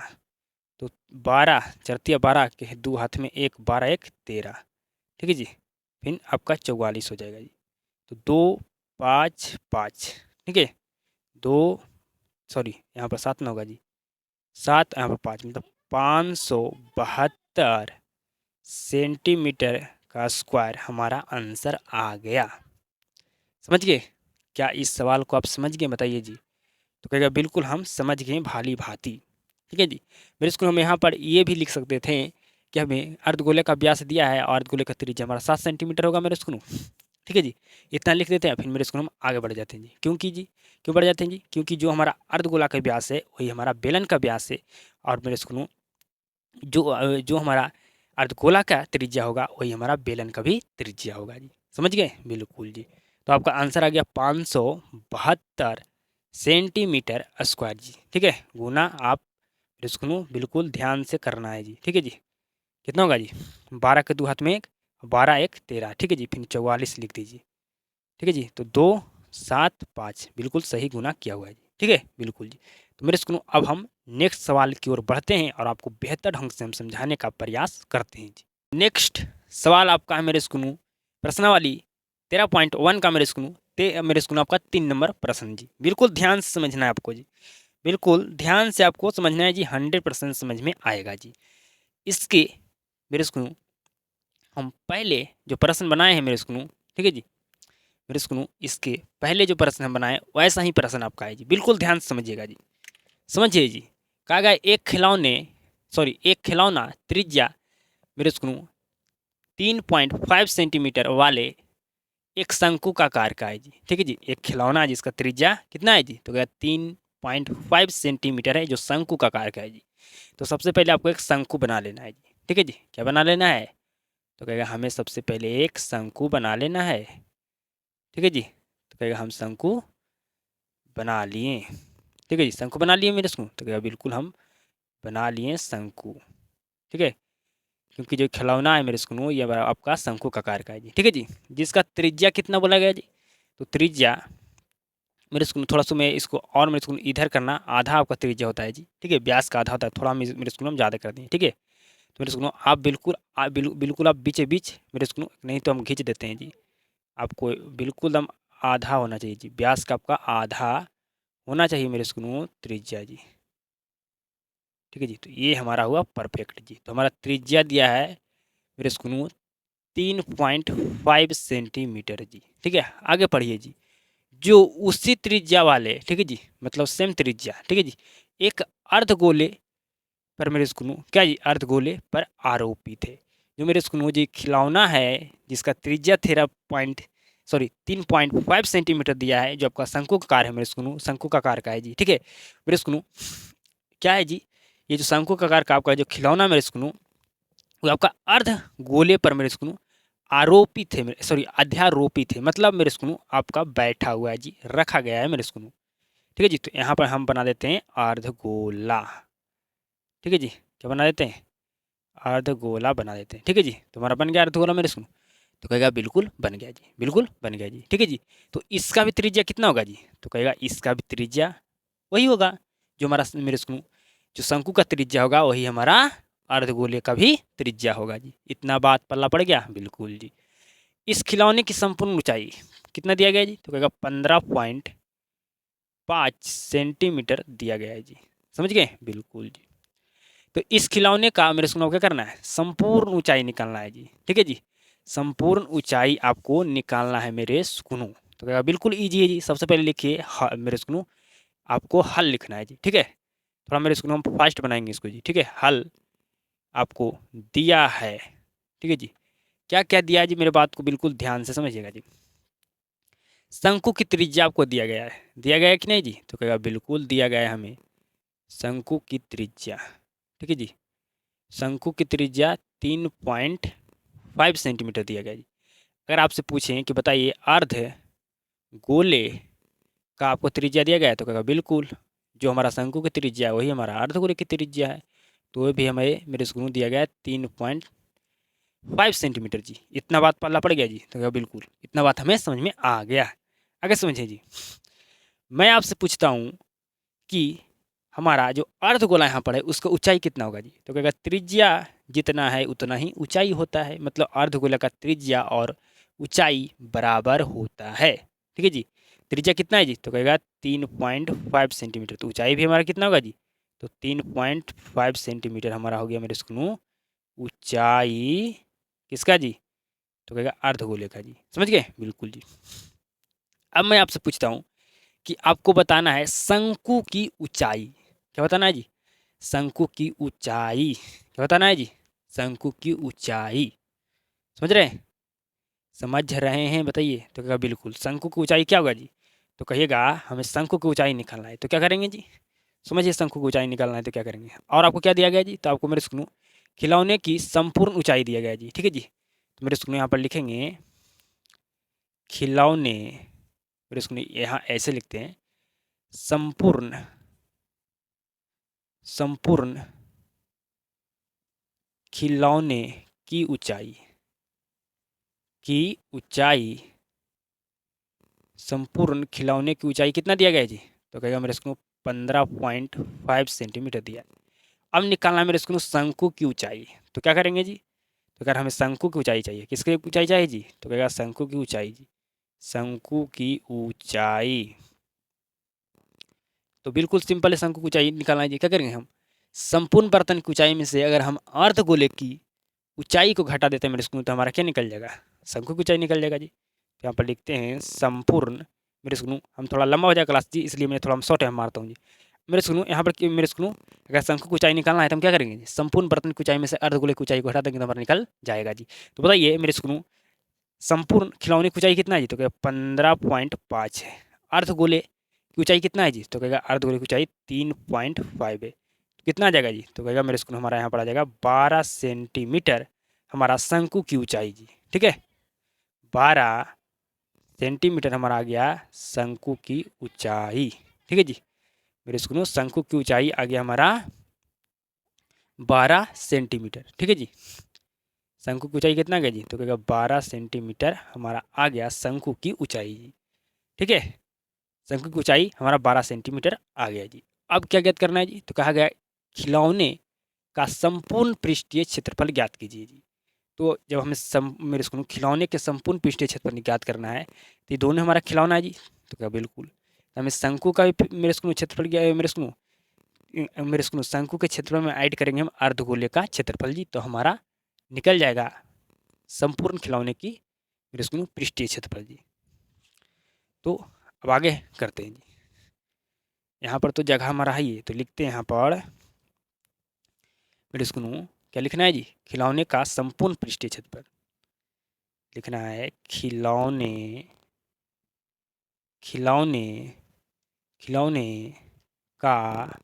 तो 12 चरतिया 12 के दो हाथ में एक, 12 1 13। ठीक है जी, फिर आपका 44 हो जाएगा जी, तो 2 5 5। ठीक है, 2 सॉरी यहाँ पर 7 ना होगा जी, 7 यहाँ पर 5, मतलब 572 सेंटीमीटर का स्क्वायर हमारा आंसर आ गया। समझ गए, क्या इस सवाल को आप समझ गए बताइए जी, तो कहेगा बिल्कुल हम समझ गए भाली भांति। ठीक है जी, मेरे स्कूल हम यहाँ पर ये भी लिख सकते थे कि हमें अर्धगोले का व्यास दिया है और अर्धगोले का त्रिज्या हमारा 7 सेंटीमीटर होगा मेरे स्कूल। ठीक है जी, इतना लिख देते हैं, फिर मेरे स्कूल हम आगे बढ़ जाते हैं जी। क्योंकि जी क्यों बढ़ जाते हैं जी, क्योंकि जो हमारा अर्धगोला का व्यास है वही हमारा बेलन का व्यास है, और मेरे स्कूल जो हमारा अर्धगोला का त्रिज्या होगा वही हमारा बेलन का भी त्रिज्या होगा जी। समझ गए, बिल्कुल जी। तो आपका आंसर आ गया 572 सेंटीमीटर स्क्वायर जी। ठीक है, गुना आप इसको बिल्कुल ध्यान से करना है जी। ठीक है जी, कितना होगा जी, 12 के दो हाथ में एक, 12 1 13। ठीक है जी, फिर 44 लिख दीजिए। ठीक है जी, तो 2 7 5 बिल्कुल सही गुना किया हुआ है जी। ठीक है, बिल्कुल जी। तो मेरे स्कूल अब हम नेक्स्ट सवाल की ओर बढ़ते हैं और आपको बेहतर ढंग से हम समझाने का प्रयास करते हैं जी। नेक्स्ट सवाल आपका है मेरे स्कूल प्रश्नावली 13.1 का मेरे स्कूल आपका 3 नंबर प्रश्न जी। बिल्कुल ध्यान से समझना है आपको जी, बिल्कुल ध्यान से आपको समझना है जी, 100% समझ में आएगा जी। इसके मेरे स्कूल हम पहले जो प्रश्न बनाए हैं मेरे स्कूल, ठीक है जी, मेरे स्कूल इसके पहले जो प्रश्न हम बनाए वैसा ही प्रश्न आपका है जी। बिल्कुल ध्यान से समझिएगा जी, समझिए जी। कहा गया एक खिलौना त्रिज्या मेरे स्कूल 3.5 सेंटीमीटर वाले एक शंकु का आकार का है जी। ठीक है जी, एक खिलौना जिसका त्रिज्या कितना है जी, तो क्या 3.5 सेंटीमीटर है, जो शंकु का आकार का है जी। तो सबसे पहले आपको एक शंकु बना लेना है जी। ठीक है जी, क्या बना लेना है, तो कहेगा हमें सबसे पहले एक शंकु बना लेना है। ठीक है जी, तो कहेगा हम शंकु बना लिए। ठीक है जी, शंकु बना लिए मेरे स्कूल, तो कहेगा बिल्कुल हम बना लिए शंकु। ठीक है, क्योंकि जो खिलौना है मेरे स्कूल ये आपका शंकु का आकार का है जी। ठीक है जी, जिसका त्रिज्या कितना बोला गया जी, तो त्रिज्या मेरे स्कूल थोड़ा सा मैं इसको और मेरे स्कूल इधर करना, आधा आपका त्रिज्या होता है जी। ठीक है, व्यास का आधा होता है, थोड़ा मेरे स्कूल हम ज़्यादा कर दें। ठीक है, तो मेरे स्कूल आप बिल्कुल आप बीचे बीच मेरे स्कूल, नहीं तो हम खींच देते हैं जी। आपको बिल्कुल दम आधा होना चाहिए जी, व्यास का आपका आधा होना चाहिए मेरे स्कूल त्रिज्या जी। ठीक है जी, तो ये हमारा हुआ परफेक्ट जी। तो हमारा त्रिज्या दिया है मेरे स्कूल 3.5 सेंटीमीटर जी। ठीक है, आगे पढ़िए जी। जो उसी त्रिज्या वाले, ठीक है जी, मतलब सेम त्रिज्या, ठीक है जी, एक अर्धगोले पर मेरे स्कूल क्या जी, अर्धगोले पर आरोपित है। जो मेरे स्कूल जी खिलौना है जिसका त्रिज्या 3.5 सेंटीमीटर दिया है, जो आपका शंकु का आकार है मेरे स्कूल, शंकु का आकार का है जी। ठीक है मेरे स्कूल, क्या है जी, ये जो शंकु का आकार का आपका जो खिलौना मेरे स्कूल वो आपका अर्ध गोले पर मेरे स्कूल आरोपित है, अध्यारोपित है, मतलब मेरे स्कूल आपका बैठा हुआ है जी, रखा गया है मेरे स्कूल। ठीक है जी, तो यहाँ पर हम बना देते हैं अर्धगोला। ठीक है जी, क्या बना देते हैं, अर्धगोला बना देते हैं। ठीक है जी, तो हमारा बन गया अर्धगोला मेरे स्कूल, तो कहेगा बिल्कुल बन गया जी, बिल्कुल बन गया जी। ठीक है जी, तो इसका भी त्रिज्या कितना होगा जी, तो कहेगा इसका भी त्रिज्या वही होगा जो हमारा मेरे सुनो जो शंकु का त्रिज्या होगा वही हमारा अर्धगोले का भी त्रिज्या होगा जी। इतना बात पल्ला पड़ गया? बिल्कुल जी। इस खिलौने की संपूर्ण ऊंचाई कितना दिया गया जी? तो कहेगा 15.5 सेंटीमीटर दिया गया है जी। समझ गए? बिल्कुल जी। तो इस खिलौने का मेरे सुनो क्या करना है? संपूर्ण ऊंचाई निकालना है जी। ठीक है जी, संपूर्ण ऊंचाई आपको निकालना है मेरे सुकनू। तो कहेगा बिल्कुल ईजी है जी। सबसे पहले लिखिए मेरे सुकनू आपको हल लिखना है जी। ठीक है, थोड़ा मेरे सुकनू हम फास्ट बनाएंगे इसको जी। ठीक है, हल आपको दिया है। ठीक है जी, क्या क्या दिया है जी? मेरे बात को बिल्कुल ध्यान से समझिएगा जी। शंकु की त्रिज्या आपको दिया गया है। दिया गया है कि नहीं जी? तो कहेगा बिल्कुल दिया गया है हमें शंकु की त्रिज्या। ठीक है जी, शंकु की त्रिज्या 3.5 सेंटीमीटर दिया गया जी। अगर आपसे पूछें कि बताइए अर्ध गोले का आपको त्रिज्या दिया गया है, तो कहेगा बिल्कुल जो हमारा शंकु की त्रिज्या है वही हमारा अर्धगोले की त्रिज्या है। तो वो भी हमें मेरे स्कूल में दिया गया है 3.5 सेंटीमीटर जी। इतना बात पल्ला पड़ गया जी? तो कहेगा बिल्कुल इतना बात हमें समझ में आ गया। आगे समझिए जी। मैं आपसे पूछता हूँ कि हमारा जो अर्धगोला यहाँ पर है उसका ऊंचाई कितना होगा जी? तो कहेगा त्रिज्या जितना है उतना ही ऊंचाई होता है। मतलब अर्धगोला का त्रिज्या और ऊंचाई बराबर होता है। ठीक है जी, त्रिज्या कितना है जी? तो कहेगा 3.5 सेंटीमीटर। तो ऊंचाई भी हमारा कितना होगा जी? तो 3.5 सेंटीमीटर हमारा हो गया मेरे सुनो ऊंचाई किसका जी? तो कहेगा अर्धगोले का जी। समझ गए? बिल्कुल जी। अब मैं आपसे पूछता हूँ कि आपको बताना है शंकु की ऊंचाई। क्या बताना है जी? शंकु की ऊंचाई। क्या बताना है जी? शंकु की ऊंचाई। समझ रहे हैं? समझ रहे हैं बताइए? तो कहेगा बिल्कुल शंकु की ऊंचाई क्या होगा जी? तो कहिएगा हमें शंकु की ऊंचाई निकालना है। तो क्या करेंगे जी? समझिए, शंकु की ऊंचाई निकालना है तो क्या करेंगे। और आपको क्या दिया गया जी? तो आपको मेरे सुनो खिलौने की संपूर्ण ऊंचाई दिया गया जी। ठीक है जी, तो मेरे सुनो यहाँ पर लिखेंगे खिलौने। मेरे सुनो यहाँ ऐसे लिखते हैं संपूर्ण संपूर्ण खिलौने की ऊंचाई की ऊंचाई संपूर्ण खिलौने की ऊंचाई कितना दिया गया है जी? तो कहेगा मेरे को 15.5 सेंटीमीटर दिया है। अब निकालना है मेरे को शंकु की ऊंचाई। तो क्या करेंगे जी? तो कह हमें शंकु की ऊंचाई चाहिए। किसकी ऊंचाई चाहिए जी? तो कहेगा शंकु की ऊंचाई जी। शंकु की ऊंचाई तो बिल्कुल सिंपल है। शंकु की ऊंचाई निकालना है जी। क्या करेंगे हम? संपूर्ण बर्तन की ऊंचाई में से अगर हम अर्धगोले की ऊंचाई को घटा देते हैं मेरे स्कूल, तो हमारा क्या निकल जाएगा? शंकु की ऊंचाई निकल जाएगा जी। तो यहाँ पर लिखते हैं संपूर्ण। मेरे सुनो हम थोड़ा लंबा हो जाएगा क्लास जी, इसलिए मैं थोड़ा शॉर्ट है मारता हूँ जी। मेरे सुनो यहाँ पर मेरे सुनो अगर शंकु की ऊंचाई निकालना है तो हम क्या करेंगे जी? संपूर्ण बर्तन की ऊंचाई में से अर्धगोले की ऊंचाई को हटा देंगे तो हमारा निकल जाएगा जी। तो बताइए मेरे सुनो संपूर्ण खिलौने की ऊंचाई कितना है जी? तो क्या 15.5 है। अर्धगोले की ऊंचाई कितना है जी? तो कहेगा अर्धगोले की ऊंचाई 3.5 है। तो कितना आ जाएगा जी? तो कहेगा मेरे स्कूल हमारा यहाँ पर आ जाएगा 12 सेंटीमीटर हमारा शंकु की ऊंचाई जी। ठीक है, 12 सेंटीमीटर हमारा आ गया शंकु की ऊंचाई। ठीक है जी, मेरे स्कूल शंकु की ऊंचाई आ गया हमारा 12 सेंटीमीटर। ठीक है जी, शंकु की ऊंचाई कितना गया जी? तो कहेगा 12 सेंटीमीटर हमारा आ गया शंकु की ऊंचाई जी। ठीक है, शंकु की ऊंचाई हमारा 12 सेंटीमीटर आ गया जी। अब क्या ज्ञात करना है जी? तो कहा गया खिलौने का संपूर्ण पृष्ठीय क्षेत्रफल ज्ञात कीजिए जी। तो जब हमें मेरे स्कूल खिलौने के संपूर्ण पृष्ठीय क्षेत्रफल ज्ञात करना है तो ये दोनों हमारा खिलौना है जी। तो क्या बिल्कुल तो हमें शंकु का भी मेरे स्कूल क्षेत्रफल मेरे स्कूल शंकु के क्षेत्रफल में ऐड करेंगे हम अर्धगोले का क्षेत्रफल जी। तो हमारा निकल जाएगा संपूर्ण खिलौने की मेरे स्कूल पृष्ठीय क्षेत्रफल जी। तो अब आगे करते हैं जी। यहाँ पर तो जगह हमारा है ये, तो लिखते हैं यहाँ पर मेरे स्कूल क्या लिखना है जी? खिलौने का संपूर्ण पृष्ठीय क्षेत्रफल लिखना है। खिलौने खिलौने खिलौने का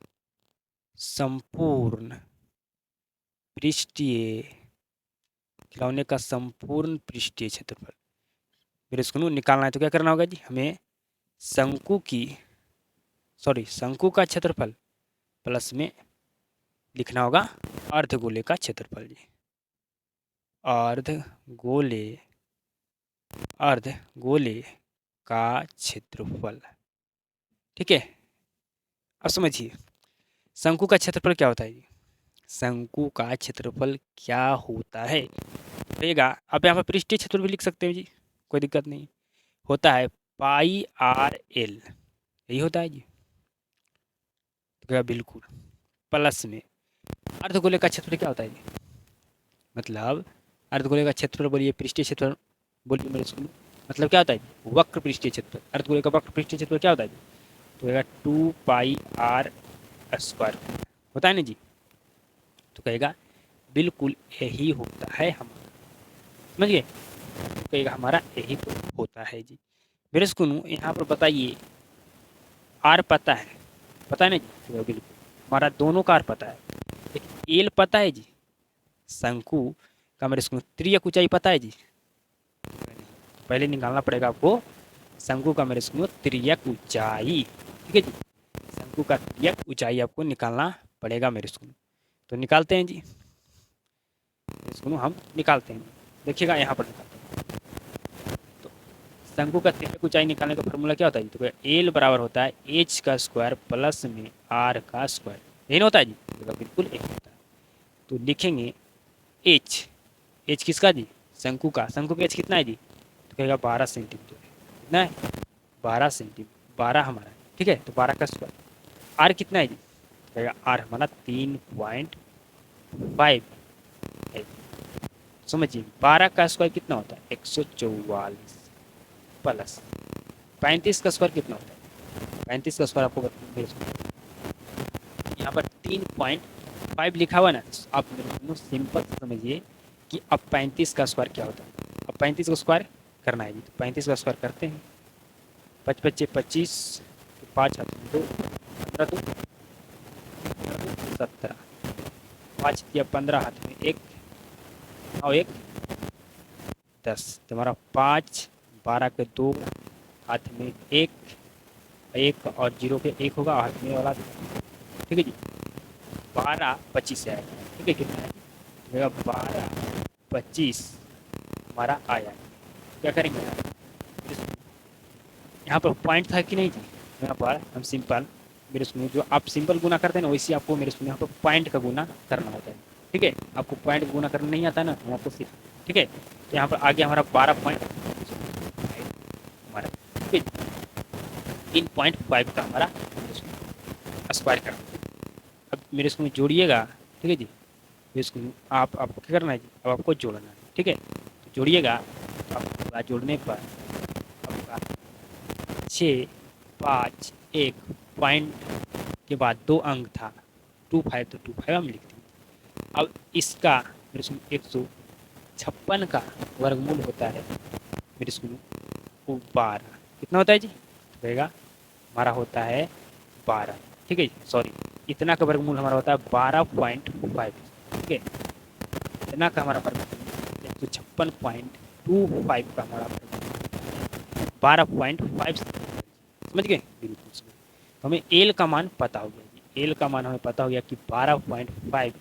संपूर्ण पृष्ठीय खिलौने का संपूर्ण पृष्ठीय क्षेत्रफल मेरे स्कूल निकालना है। तो क्या करना होगा जी? हमें शंकु की शंकु का क्षेत्रफल प्लस में लिखना होगा अर्धगोले का क्षेत्रफल जी। अर्धगोले अर्धगोले का क्षेत्रफल। ठीक है, अब समझिए शंकु का क्षेत्रफल क्या होता है जी। शंकु का क्षेत्रफल क्या होता है रहेगा, आप यहाँ पर पृष्ठीय क्षेत्रफल भी लिख सकते हो जी, कोई दिक्कत नहीं। होता है पाई आर एल, यही होता है जी। तो क्या बिल्कुल प्लस में अर्धगोले का क्षेत्रफल क्या होता है जी, मतलब अर्धगोले का क्षेत्रफल बोलिए, पृष्ठीय क्षेत्रफल बोलिए मेरे स्कूल, मतलब क्या होता है जी, वक्र पृष्ठीय क्षेत्रफल। अर्धगोले का वक्र पृष्ठीय क्षेत्रफल क्या होता है जी, तो कहेगा 2 पाई आर स्क्वायर होता है ना जी। तो कहेगा बिल्कुल यही होता है हमारा, समझ गए। तो कहेगा हमारा यही तो होता है जी। मेरे स्कूल यहाँ पर बताइए आर पता है ना जी, तो बिल्कुल हमारा दोनों का आर पता है, लेकिन एल पता है जी, शंकु का मेरे स्कूल त्रियक ऊंचाई पता है जी। पहले निकालना पड़ेगा आपको शंकु का मेरे स्कूल त्रियक ऊंचाई, ठीक है जी। शंकु का त्रियक ऊंचाई आपको निकालना पड़ेगा मेरे स्कूल। तो निकालते हैं जी, इसको हम निकालते हैं, देखिएगा यहाँ पर निकालते हैं। तो शंकु का त्रिज्यक ऊंचाई निकालने का फॉर्मूला क्या होता है जी, तो एल बराबर होता है एच का स्क्वायर प्लस में आर का स्क्वायर, यही ना होता है जी, तो बिल्कुल एक होता है। तो लिखेंगे एच, एच किसका जी, शंकु का, शंकु का एच कितना है जी, तो कहेगा 12 सेंटीमीटर, कितना है 12 सेंटीमीटर, 12 हमारा है, ठीक है। तो 12 का स्क्वायर, आर कितना है जी, कहेगा आर हमारा 3.5 है। समझिए 12 का स्क्वायर कितना होता है 144 प्लस 35 का स्क्वायर कितना होता है, 35 का स्क्वायर आपको यहाँ पर 3.5 लिखा हुआ ना, आप सिंपल समझिए कि अब 35 का स्क्वायर क्या होता है। अब 35 का स्क्वायर करना है जी, तो 35 का स्क्वायर करते हैं, 5 बच्चे 25, 5 हाथ में 2, 15 2 17, 5 या 15 हाथ में 1 और 1 10, तुम्हारा 5, 12 के 2 हाथ में 1, 1 और 0 पे 1 होगा हाथ में वाला, ठीक है जी। 12 25 आएगा, ठीक है, कितना है 12 25 हमारा आया। क्या करेंगे यहाँ पर पॉइंट था कि नहीं जी, यहाँ पर हम सिंपल मेरे सुनो जो आप सिंपल गुना करते हैं ना, वैसे आपको मेरे सुनो यहाँ पर पॉइंट का गुना करना होता है, ठीक है। आपको पॉइंट का गुना करना नहीं आता ना, हम आपको सिर्फ, ठीक है। तो यहाँ पर आगे हमारा 12 पॉइंट हमारा, ठीक है, 3.5 का हमारा स्क्वायर करना। अब मेरे इसको जोड़िएगा, ठीक है जी, इसको आपको क्या करना है जी, अब आपको जोड़ना है, ठीक है। तो जोड़िएगा, आपका जोड़ने पर आपका 6 5 1 पॉइंट के बाद 2 अंक था 25, तो 25 हम लिखते हैं। अब इसका मेरे स्कूल 156 का वर्गमूल होता है मेरे स्कूल 12, कितना होता है जी, रहेगा हमारा होता है 12, ठीक है जी, सॉरी इतना का वर्गमूल हमारा होता है 12.5, ठीक है। इतना का हमारा वर्गमूल 156.25 का हमारा 12.5, समझ गए, बिल्कुल समझ। तो हमें एल का मान पता हो गया जी, एल का मान हमें पता हो गया कि 12.5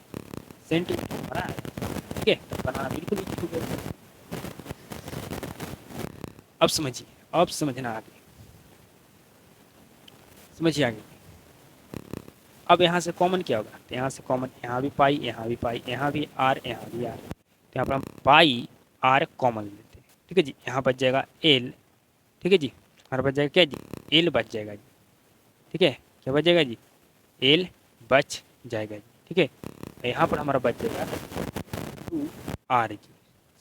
सेंटीमीटर हमारा है, ठीक है। तो बनाना बिल्कुल इजी हो गया। अब समझिए, अब समझना आगे, समझिए आगे। अब यहाँ से कॉमन क्या होगा, तो यहाँ से कॉमन यहाँ भी पाई, यहाँ भी पाई, यहाँ भी आर, यहाँ भी आर, तो यहाँ पर हम पाई आर कॉमन लेते हैं, ठीक है जी। यहाँ बच जाएगा एल, ठीक है जी, हमारा बच जाएगा क्या जी, एल बच जाएगा जी, ठीक है। क्या बच जाएगा जी, एल बच जाएगा जी, ठीक है। यहाँ पर हमारा बच जाएगा 2 आर जी,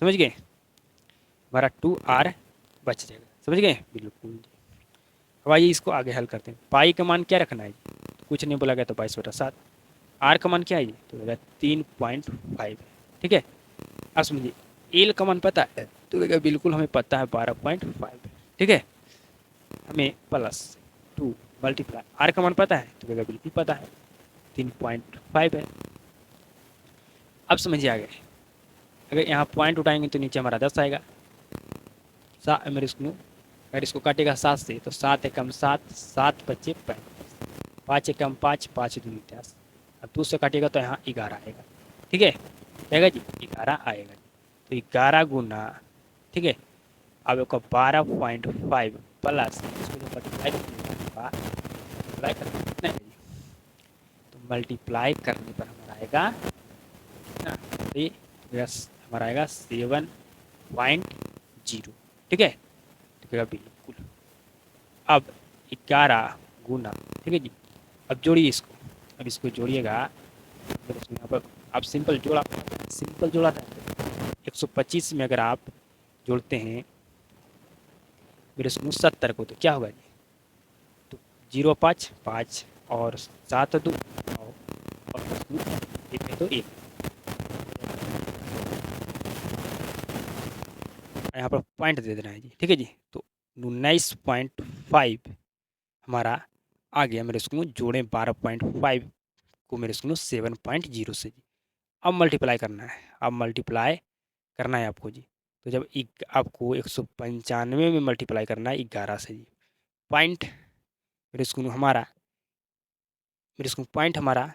समझ गए, हमारा 2 आर बच जाएगा, समझ गए, बिल्कुल जी। अब आइए इसको आगे हल करते हैं। पाई का मान क्या रखना है जी, तो कुछ नहीं बोला गया, तो 22/7। आर का मान क्या है जी, तो होगा 3.5, ठीक है। अब समझिए एल का मान पता है, तो देखिए बिल्कुल हमें पता है 12.5, ठीक है। हमें प्लस 2 मल्टीप्लाई आर का मान पता है, तो देखिए बिल्कुल पता है 3.5 है। अब समझिए आगे, अगर यहाँ पॉइंट उठाएंगे तो नीचे हमारा 10 आएगा, मेरे इसको अगर इसको काटेगा 7 से, तो 7 एकम 7, 7 बचे 35, 5 एकम 5, 5 दूनी 10, अब 2 से काटेगा तो यहाँ 11 आएगा, ठीक है, आएगा जी 11 आएगा। तो 11 गुना, ठीक है, अब आपका 12.5 प्लस इसको जो मल्टीप्लाई कितना है जी, मल्टीप्लाई करने पर हमारा आएगा कितना, ये हमारा आएगा 7.0। ठीक है, तो क्या बिल्कुल। अब 11 गुना, ठीक है जी। अब जोड़िए इसको, अब इसको जोड़िएगा, फिर इसमें यहाँ पर आप सिंपल जोड़ा था 125 में अगर आप जोड़ते हैं फिर इसको 70 को, तो क्या होगा जी, तो 0 5 5 और 7 2 9 और एक है तो एक, यहाँ पर पॉइंट दे देना है जी। ठीक है जी, तो 19.5 हमारा आ गया मेरे स्कूल में, जोड़े 12.5 को मेरे स्कूल में 7.0 से जी। अब मल्टीप्लाई करना है, अब मल्टीप्लाई करना है आपको जी। तो जब आपको 195 में मल्टीप्लाई करना है 11 से जी, पॉइंट मेरे स्कूल पॉइंट हमारा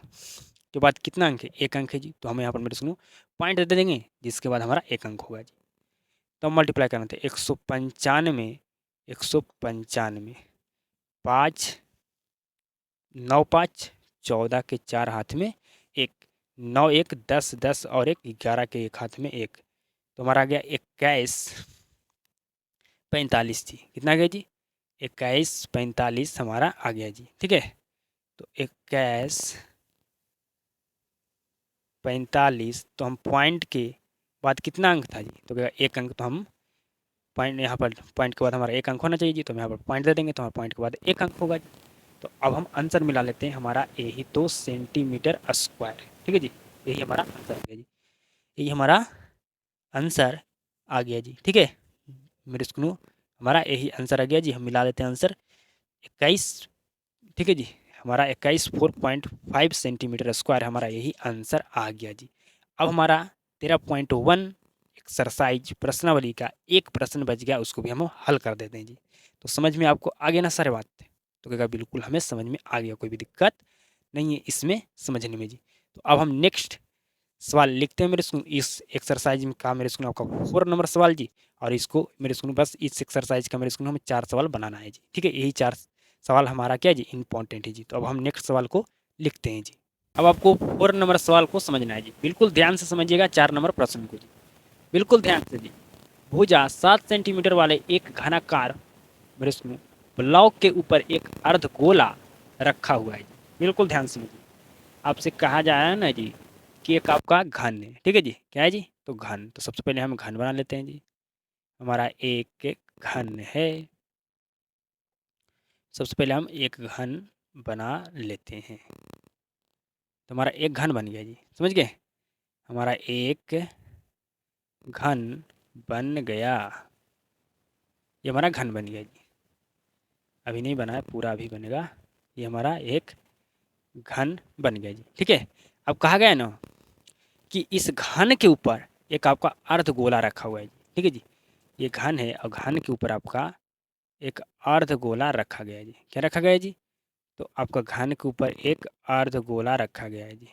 के बाद कितना अंक है, एक अंक है जी। तो हम यहाँ पर मेरे स्कूल पॉइंट दे देंगे, जिसके बाद हमारा एक अंक होगा जी। तो मल्टीप्लाई करना था 195 5 9 5 14 के 4 हाथ में एक, 9 1 10 10 और एक 11 के एक हाथ में एक, तो हमारा आ गया 21.45 जी। कितना आ गया जी, 21.45 हमारा आ गया जी। ठीक है, तो 21.45, तो हम पॉइंट के बाद कितना अंक था जी, तो क्या एक अंक, तो हम पॉइंट यहाँ पर पॉइंट के बाद हमारा एक अंक होना चाहिए जी, तो हम यहाँ पर पॉइंट दे देंगे, तो हमारा पॉइंट के बाद एक अंक होगा जी। तो अब हम आंसर मिला लेते हैं, हमारा यही तो सेंटीमीटर स्क्वायर। ठीक है जी, यही हमारा आंसर आ गया जी, यही हमारा आंसर आ गया जी। ठीक है मेरे स्कूल, हमारा यही आंसर आ गया जी। हम मिला लेते हैं आंसर 21। ठीक है जी, हमारा 21.45 सेंटीमीटर स्क्वायर हमारा यही आंसर आ गया जी। अब हमारा 13.1 एक्सरसाइज प्रश्नावली का एक प्रश्न बच गया, उसको भी हम हल कर देते हैं जी। तो समझ में आपको आ गया ना सारे बात, तो क्या बिल्कुल हमें समझ में आ गया, कोई भी दिक्कत नहीं है इसमें समझने में जी। तो अब हम नेक्स्ट सवाल लिखते हैं मेरे स्कूल, इस एक्सरसाइज में का मेरे स्कूल आपका 4 नंबर सवाल जी। और इसको मेरे स्कूल बस इस एक्सरसाइज का मेरे स्कूल हमें 4 सवाल बनाना है जी। ठीक है, यही 4 सवाल हमारा क्या जी, इंपॉर्टेंट है जी। तो अब हम नेक्स्ट सवाल को लिखते हैं जी। अब आपको 4 नंबर सवाल को समझना है जी, बिल्कुल ध्यान से समझिएगा 4 नंबर प्रश्न को जी, बिल्कुल ध्यान से जी। भुजा 7 सेंटीमीटर वाले एक घनाकार मेरे स्कूल ब्लॉक के ऊपर एक अर्धगोला रखा हुआ है जी, बिल्कुल ध्यान से समझिए। आपसे कहा जा रहा है ना जी कि एक आपका घन है। ठीक है जी, क्या है जी, तो घन, तो सबसे पहले हम घन बना लेते हैं जी। हमारा एक घन है, सबसे पहले हम एक घन बना लेते हैं, तो हमारा एक घन बन गया जी। समझ गए, हमारा एक घन बन गया, ये हमारा घन बन गया जी। अभी नहीं बना है, पूरा अभी बनेगा। ये हमारा एक घन बन गया जी। ठीक है, अब कहा गया है ना कि इस घन के ऊपर एक आपका अर्धगोला रखा हुआ है जी। ठीक है जी, ये घन है और घन के ऊपर आपका एक अर्धगोला रखा गया है जी। क्या रखा गया है जी, तो आपका घन के ऊपर एक अर्धगोला रखा गया है जी।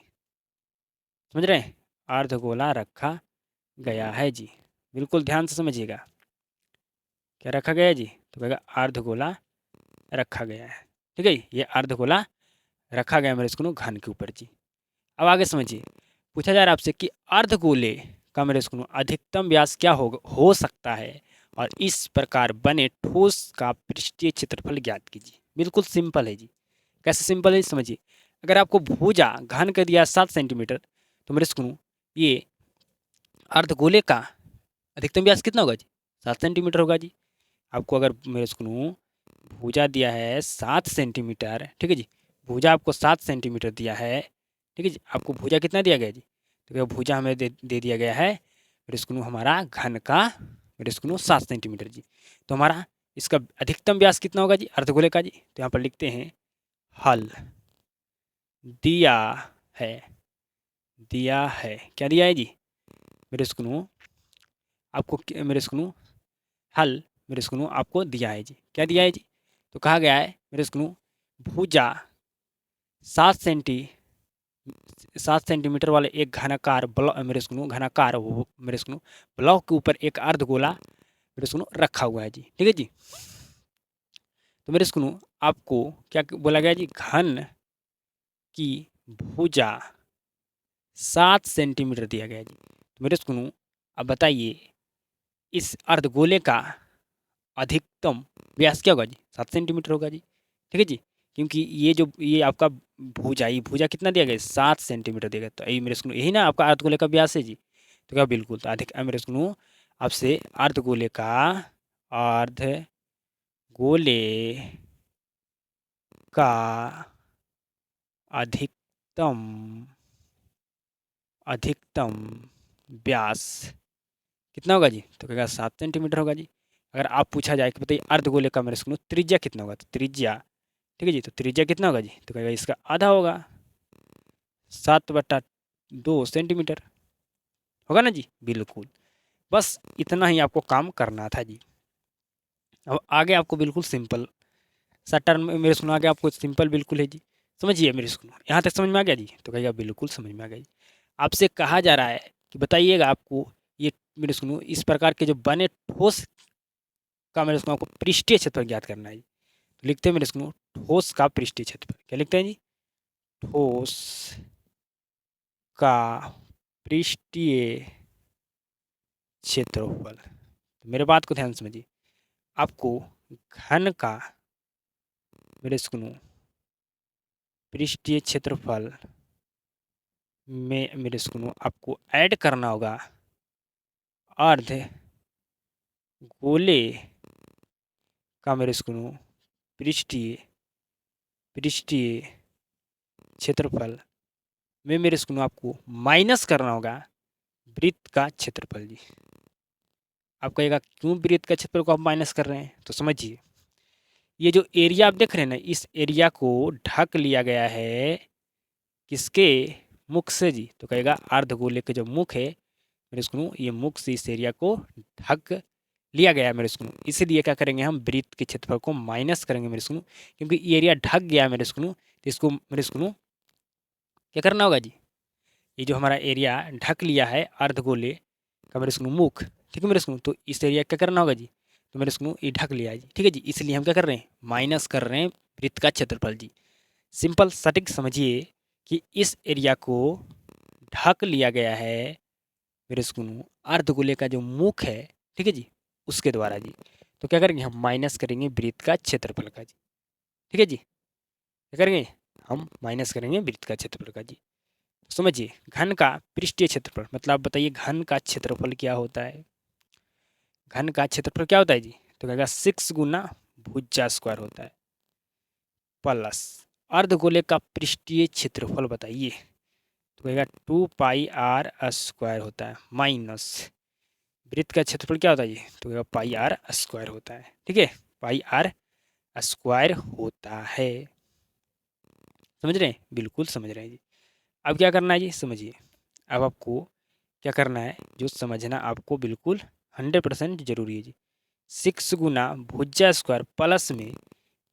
समझ रहे हैं, अर्धगोला रखा गया है जी, बिल्कुल ध्यान से समझिएगा। क्या रखा गया है जी, तो कहेगा अर्धगोला रखा गया है। ठीक है, ये अर्धगोला रखा गया मेरे स्कूल घन के ऊपर जी। अब आगे समझिए, पूछा जा रहा है आपसे कि अर्धगोले का मेरे स्कूल अधिकतम व्यास क्या हो सकता है, और इस प्रकार बने ठोस का पृष्ठीय क्षेत्रफल ज्ञात कीजिए। बिल्कुल सिंपल है जी, कैसे सिंपल है समझिए। अगर आपको भुजा घन कर दिया 7 सेंटीमीटर, तो मेरे स्कूल ये अर्धगोले का अधिकतम व्यास कितना होगा जी, 7 सेंटीमीटर होगा जी। आपको अगर मेरे स्कूल भुजा दिया है 7 सेंटीमीटर, ठीक है जी, भुजा आपको 7 सेंटीमीटर दिया है। ठीक है जी, आपको भुजा कितना दिया गया जी, तो भुजा हमें दे दिया गया है मेरे स्कूल हमारा घन का मेरे स्कूल 7 सेंटीमीटर जी। तो हमारा इसका अधिकतम व्यास कितना होगा जी अर्धगोले का जी, तो यहाँ पर लिखते हैं हल दिया है, दिया है, क्या दिया है जी मेरे स्कूल आपको, मेरे स्कूल हल मेरे स्कूल आपको दिया है जी। क्या दिया है जी, तो कहा गया है मेरे स्कूल भुजा 7 सेंटीमीटर वाले एक घनाकार ब्लॉक मेरे स्कूल घनाकार मेरे स्कूल ब्लॉक के ऊपर एक अर्धगोला मेरे स्कूल रखा हुआ है जी। ठीक है जी, तो मेरे स्कूल आपको क्या बोला गया जी, घन की भुजा 7 सेंटीमीटर दिया गया है जी। तो मेरे सुनो, अब बताइए इस अर्धगोले का अधिकतम व्यास क्या होगा जी? 7 सेंटीमीटर होगा जी। ठीक है जी, क्योंकि ये आपका भुजा कितना दिया गया है? 7 सेंटीमीटर दिया गया। तो यही मेरे सुनो, यही ना आपका अर्धगोले का व्यास है जी। तो क्या बिल्कुल, तो अधिक मेरे सुनो आपसे अर्धगोले का अधिकतम अधिकतम व्यास कितना होगा जी? तो कहेगा 7 सेंटीमीटर होगा जी। अगर आप पूछा जाए कि बताइए अर्धगोले का मेरे सुनो त्रिज्या कितना होगा, तो त्रिज्या, ठीक है जी, तो त्रिज्या कितना होगा जी? तो कहेगा इसका आधा होगा, 7/2 सेंटीमीटर होगा ना जी। बिल्कुल, बस इतना ही आपको काम करना था जी। अब आगे आपको बिल्कुल सिंपल सा टर्म मेरे सुनो, आगे आपको सिंपल बिल्कुल है जी। समझिए मेरे सुनो, यहाँ तक समझ में आ गया जी? तो कहेगा बिल्कुल समझ में आ गया जी। आपसे कहा जा रहा है कि बताइएगा आपको ये मेरे सुनो इस प्रकार के जो बने ठोस का मेरे सुनो आपको पृष्ठीय क्षेत्रफल ज्ञात करना है जी। तो लिखते हैं मेरे सुनो ठोस का पृष्ठीय क्षेत्रफल, क्या लिखते हैं जी? ठोस का पृष्ठीय क्षेत्रफल। तो मेरे बात को ध्यान से समझिए, आपको घन का मेरे सुनो पृष्ठीय क्षेत्रफल में मेरे सुनो आपको ऐड करना होगा अर्ध गोले का मेरे सुनो पृष्ठीय पृष्ठीय क्षेत्रफल में मेरे सुनो आपको माइनस करना होगा वृत्त का क्षेत्रफल जी। आप कहेगा क्यों वृत्त का क्षेत्रफल को आप माइनस कर रहे हैं? तो समझिए, ये जो एरिया आप देख रहे हैं ना, इस एरिया को ढक लिया गया है किसके मुख से जी? तो कहेगा अर्धगोले के जो मुख है मेरे सुनो, ये मुख से इस एरिया को ढक लिया गया है मेरे सुनो। इसलिए क्या करेंगे, हम वृत्त के क्षेत्रफल को माइनस करेंगे मेरे सुनो, क्योंकि एरिया ढक गया है मेरे सुनो। तो इसको मेरे सुनो क्या करना होगा जी? ये जो हमारा एरिया ढक लिया है अर्धगोले का मेरे सुनो मुख, ठीक है मेरे सुनो, तो इस एरिया क्या करना होगा जी? तो मेरे सुनो ये ढक लिया है जी, ठीक है जी, इसलिए हम क्या कर रहे हैं, माइनस कर रहे हैं वृत्त का क्षेत्रफल जी। सिंपल सटीक समझिए कि इस एरिया को ढक लिया गया है मेरे सुनो अर्धगोले का जो मुख है, ठीक है जी, उसके द्वारा जी। तो क्या करेंगे, हम माइनस करेंगे वृत्त का क्षेत्रफल का जी। ठीक है जी, क्या करेंगे, हम माइनस करेंगे वृत्त का क्षेत्रफल का जी। समझिए, घन का पृष्ठीय क्षेत्रफल मतलब बताइए घन का क्षेत्रफल क्या होता है? घन का क्षेत्रफल क्या होता है जी? तो कहेगा 6 गुना भुजा स्क्वायर होता है प्लस अर्धगोले का पृष्ठीय क्षेत्रफल बताइए। तो कहेगा 2πr² होता है माइनस वृत्त का क्षेत्रफल क्या होता है जी? तो कहेगा πr² होता है। ठीक है, πr² होता है। समझ रहे हैं? बिल्कुल समझ रहे हैं जी। अब क्या करना है जी? समझिए, अब आपको क्या करना है, जो समझना आपको बिल्कुल 100% जरूरी है जी। 6 गुना भुजा स्क्वायर प्लस में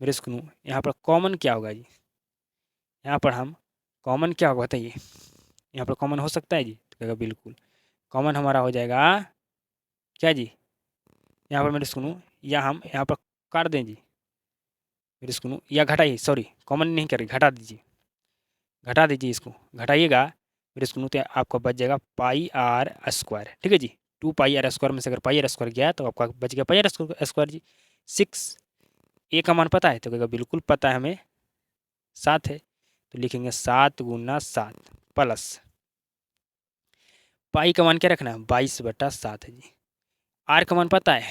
मेरे सुनो यहाँ पर कॉमन क्या होगा जी? यहाँ पर हम कॉमन क्या होगा बताइए? यहाँ पर कॉमन हो सकता है जी? तो कहेगा बिल्कुल, कॉमन हमारा हो जाएगा क्या जी? यहाँ पर मेरे सुनो या हम यहाँ पर काट दें जी मेरे सुनो, या घटाइए, सॉरी कॉमन नहीं करें, घटा दीजिए, घटा दीजिए, इसको घटाइएगा मेरे सुनो, तो आपका बच जाएगा πr²। ठीक है जी, 2πr² में से अगर πr² गया तो आपका बच गया πr² जी। 6 ए का मान पता है? तो कहेगा बिल्कुल पता है हमें, 7 है, तो लिखेंगे 7 गुना 7 प्लस पाई का मान क्या रखना है, 22/7 है जी। आर का मान पता है,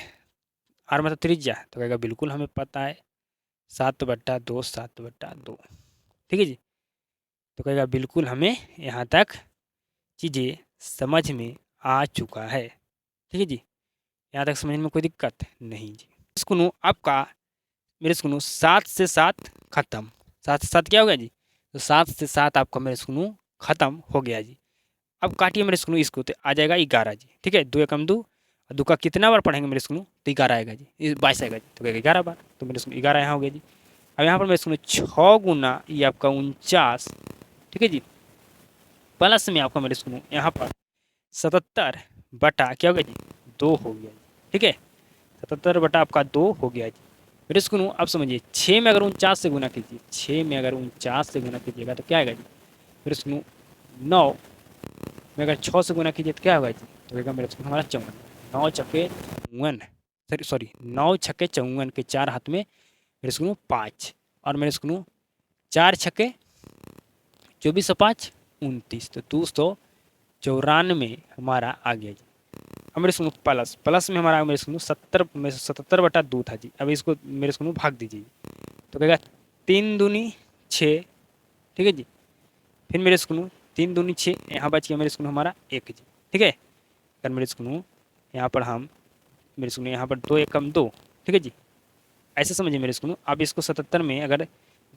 आर मतलब त्रिज्या, तो कहेगा बिल्कुल हमें पता है 7/2 7/2। ठीक है जी, तो कहेगा बिल्कुल हमें यहाँ तक चीज़ें समझ में आ चुका है। ठीक है जी, यहाँ तक समझने में कोई दिक्कत नहीं जी। सुनो आपका मेरे सुनो 7 से 7 खत्म, 7 से 7 क्या हो गया जी? तो 7 से 7 आपका मेरे सुनो खत्म हो गया जी। अब काटिए मेरे सुनो इसको, तो आ जाएगा 11 जी। ठीक है, 2 एकम 2, और 2 का कितना बार पढ़ेंगे मेरे सुनो? तो 11 आएगा जी, 22 आएगा जी, तो कहेगा 11 बार, तो मेरे सुनो 11 यहाँ हो गया जी। अब यहाँ पर मेरे सुनो 6 गुना ये आपका 49, ठीक है जी, प्लस में आपका मेरे सुनो यहाँ पर 77 बटा क्या हो गया जी? 2 हो गया जी। ठीक है, 77 बटा आपका 2 हो गया जी। मेरे सुनो अब समझिए, 6 में अगर 49 से गुना कीजिए, 6 में अगर 49 से गुना कीजिएगा तो क्या आएगा जी? मेरे स्कूल 9 में अगर 6 से गुना कीजिए तो क्या होगा जी, तो होगा मेरे स्कूल हमारा 54। 9 छक्के 54, सॉरी 9 छक्के 54 के 4 हाथ में मेरे स्कूल 5, और मेरे स्कूल 4 छक्के 24 और 5 29, तो 294 हमारा आ गया जी। अब मेरे स्कूल प्लस में हमारा मेरे स्कूल 77/2 था जी। अब इसको मेरे स्कूल भाग दीजिए, तो कहेगा 3 दूनी 6, ठीक है जी। फिर मेरे स्कूल 3 दूनी 6, यहाँ बच गया मेरे स्कूल हमारा 1 जी, ठीक है। अगर मेरे स्कूल यहाँ पर हम मेरे स्कूल यहाँ पर 2 एकम 2, ठीक है जी, ऐसे समझिए मेरे स्कूल। अब इसको 77 में अगर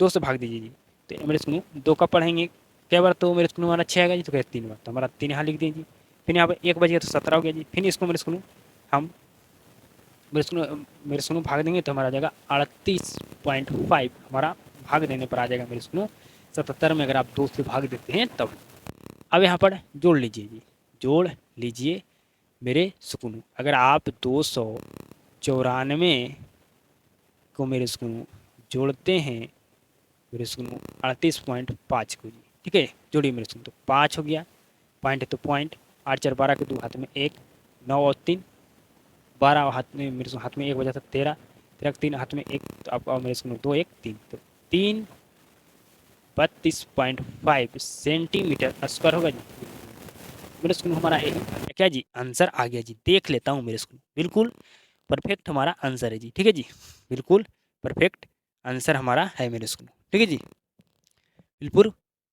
2 से भाग दीजिए जी, तो मेरे स्कूल 2 का पढ़ेंगे क्या बार, तो मेरे स्कूल हमारा 6 आएगा जी, तो क्या 3 बार, तो हमारा 3 यहाँ लिख दीजिए। फिर यहाँ पर 1 बच गया तो 17 हो गया जी। फिर इसको मेरे स्कूल हम मेरे स्कूल भाग देंगे तो हमारा आ जाएगा 38.5, हमारा भाग देने पर आ जाएगा मेरे स्कूल 77 में, अगर आप 2 से भाग देते हैं तब। अब यहाँ पर जोड़ लीजिए जी, जोड़ लीजिए मेरे सुकून। अगर आप 294 को मेरे सुकून जोड़ते हैं मेरे सुकून 38.5 को जी, ठीक है, जोड़िए मेरे सुकून, तो 5 हो गया, पॉइंट है तो पॉइंट, 8 4 12 के 2 हाथ में 1, 9 और 3 12 हाथ में मेरे हाथ में 1 बजा था 13, 13 3 हाथ में 1, तो आपका मेरे सुकून 2 1 3, तो 3 32.5 सेंटीमीटर स्क्वायर होगा जी। मेरे स्कूल हमारा क्या जी आंसर आ गया जी। देख लेता हूँ मेरे स्कूल, बिल्कुल परफेक्ट हमारा आंसर है जी, ठीक है जी, बिल्कुल परफेक्ट आंसर हमारा है मेरे स्कूल, ठीक है जी, बिल्कुल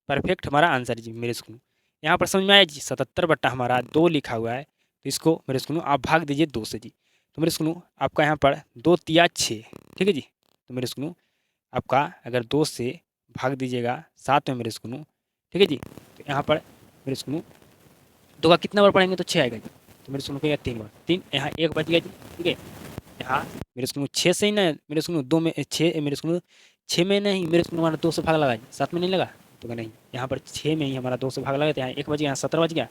परफेक्ट हमारा आंसर है जी मेरे स्कूल। यहाँ पर समझ में आया जी, 77/2 लिखा हुआ है, तो इसको मेरे स्कूल आप भाग दीजिए 2 से जी, तो मेरे स्कूल आपका यहाँ पर 2 तिया 6, ठीक है जी, तो मेरे स्कूल आपका अगर 2 से भाग दीजिएगा 7 में मेरे स्कूल, ठीक है जी, तो यहाँ पर मेरे स्कूल 2 का कितना बार पढ़ेंगे तो 6 आएगा जी, तो मेरे स्कूल कहेगा 3 बार, 3 यहाँ 1 बच गया जी, ठीक है। यहाँ मेरे स्कूल 6 से ही ना मेरे स्कूल 2 में 6, मेरे स्कूल 6 में नहीं, मेरे स्कूल हमारा 2 से भाग लगा जी, 7 में नहीं लगा, तो नहीं, यहाँ पर 6 में ही हमारा 2 से भाग लगा, तो यहाँ 1 बच गया, यहाँ 17 बच गया।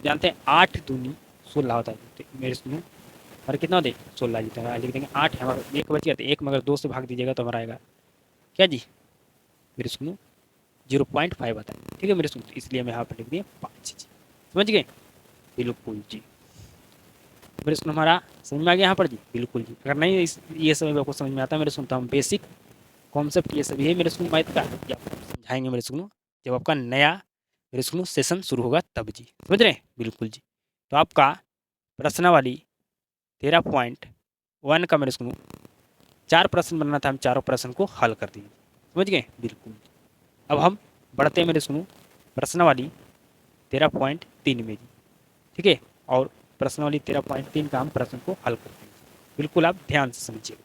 जानते हैं 8 दूनी 16 होता है, तो मेरे स्कूल हमारा कितना होता है 16 जी, तो लिख देंगे 8, हमारा 1 बच गया, तो 1 में अगर 2 से भाग दीजिएगा तो हमारा आएगा क्या जी, मेरे स्कूल 0.5 आता है, ठीक है मेरे स्कूल, इसलिए हम यहाँ पर लिख दिए 5 जी, समझ गए, बिल्कुल जी। मेरे स्कूल हमारा समझ में आ गया यहाँ पर जी, बिल्कुल जी। अगर नहीं ये सब आपको समझ में आता है मेरे स्कूल, तो हम बेसिक कॉन्सेप्ट ये सभी है मेरे स्कूल मैथ का, ये आपको समझाएंगे मेरे स्कूल जब आपका नया मेरे स्कूल सेशन शुरू होगा तब जी, समझ रहे हैं, बिल्कुल जी। तो आपका प्रश्नावली 13.1 का मेरे स्कूल 4 प्रश्न बनना था, हम चारों प्रश्न को हल कर दिए, समझ गए, बिल्कुल। अब हम बढ़ते हैं मेरे स्कूल प्रश्नावली 13.3 में जी, ठीक है, और प्रश्नावली 13.3 का हम प्रश्न को हल करते हैं, बिल्कुल आप ध्यान से समझिए।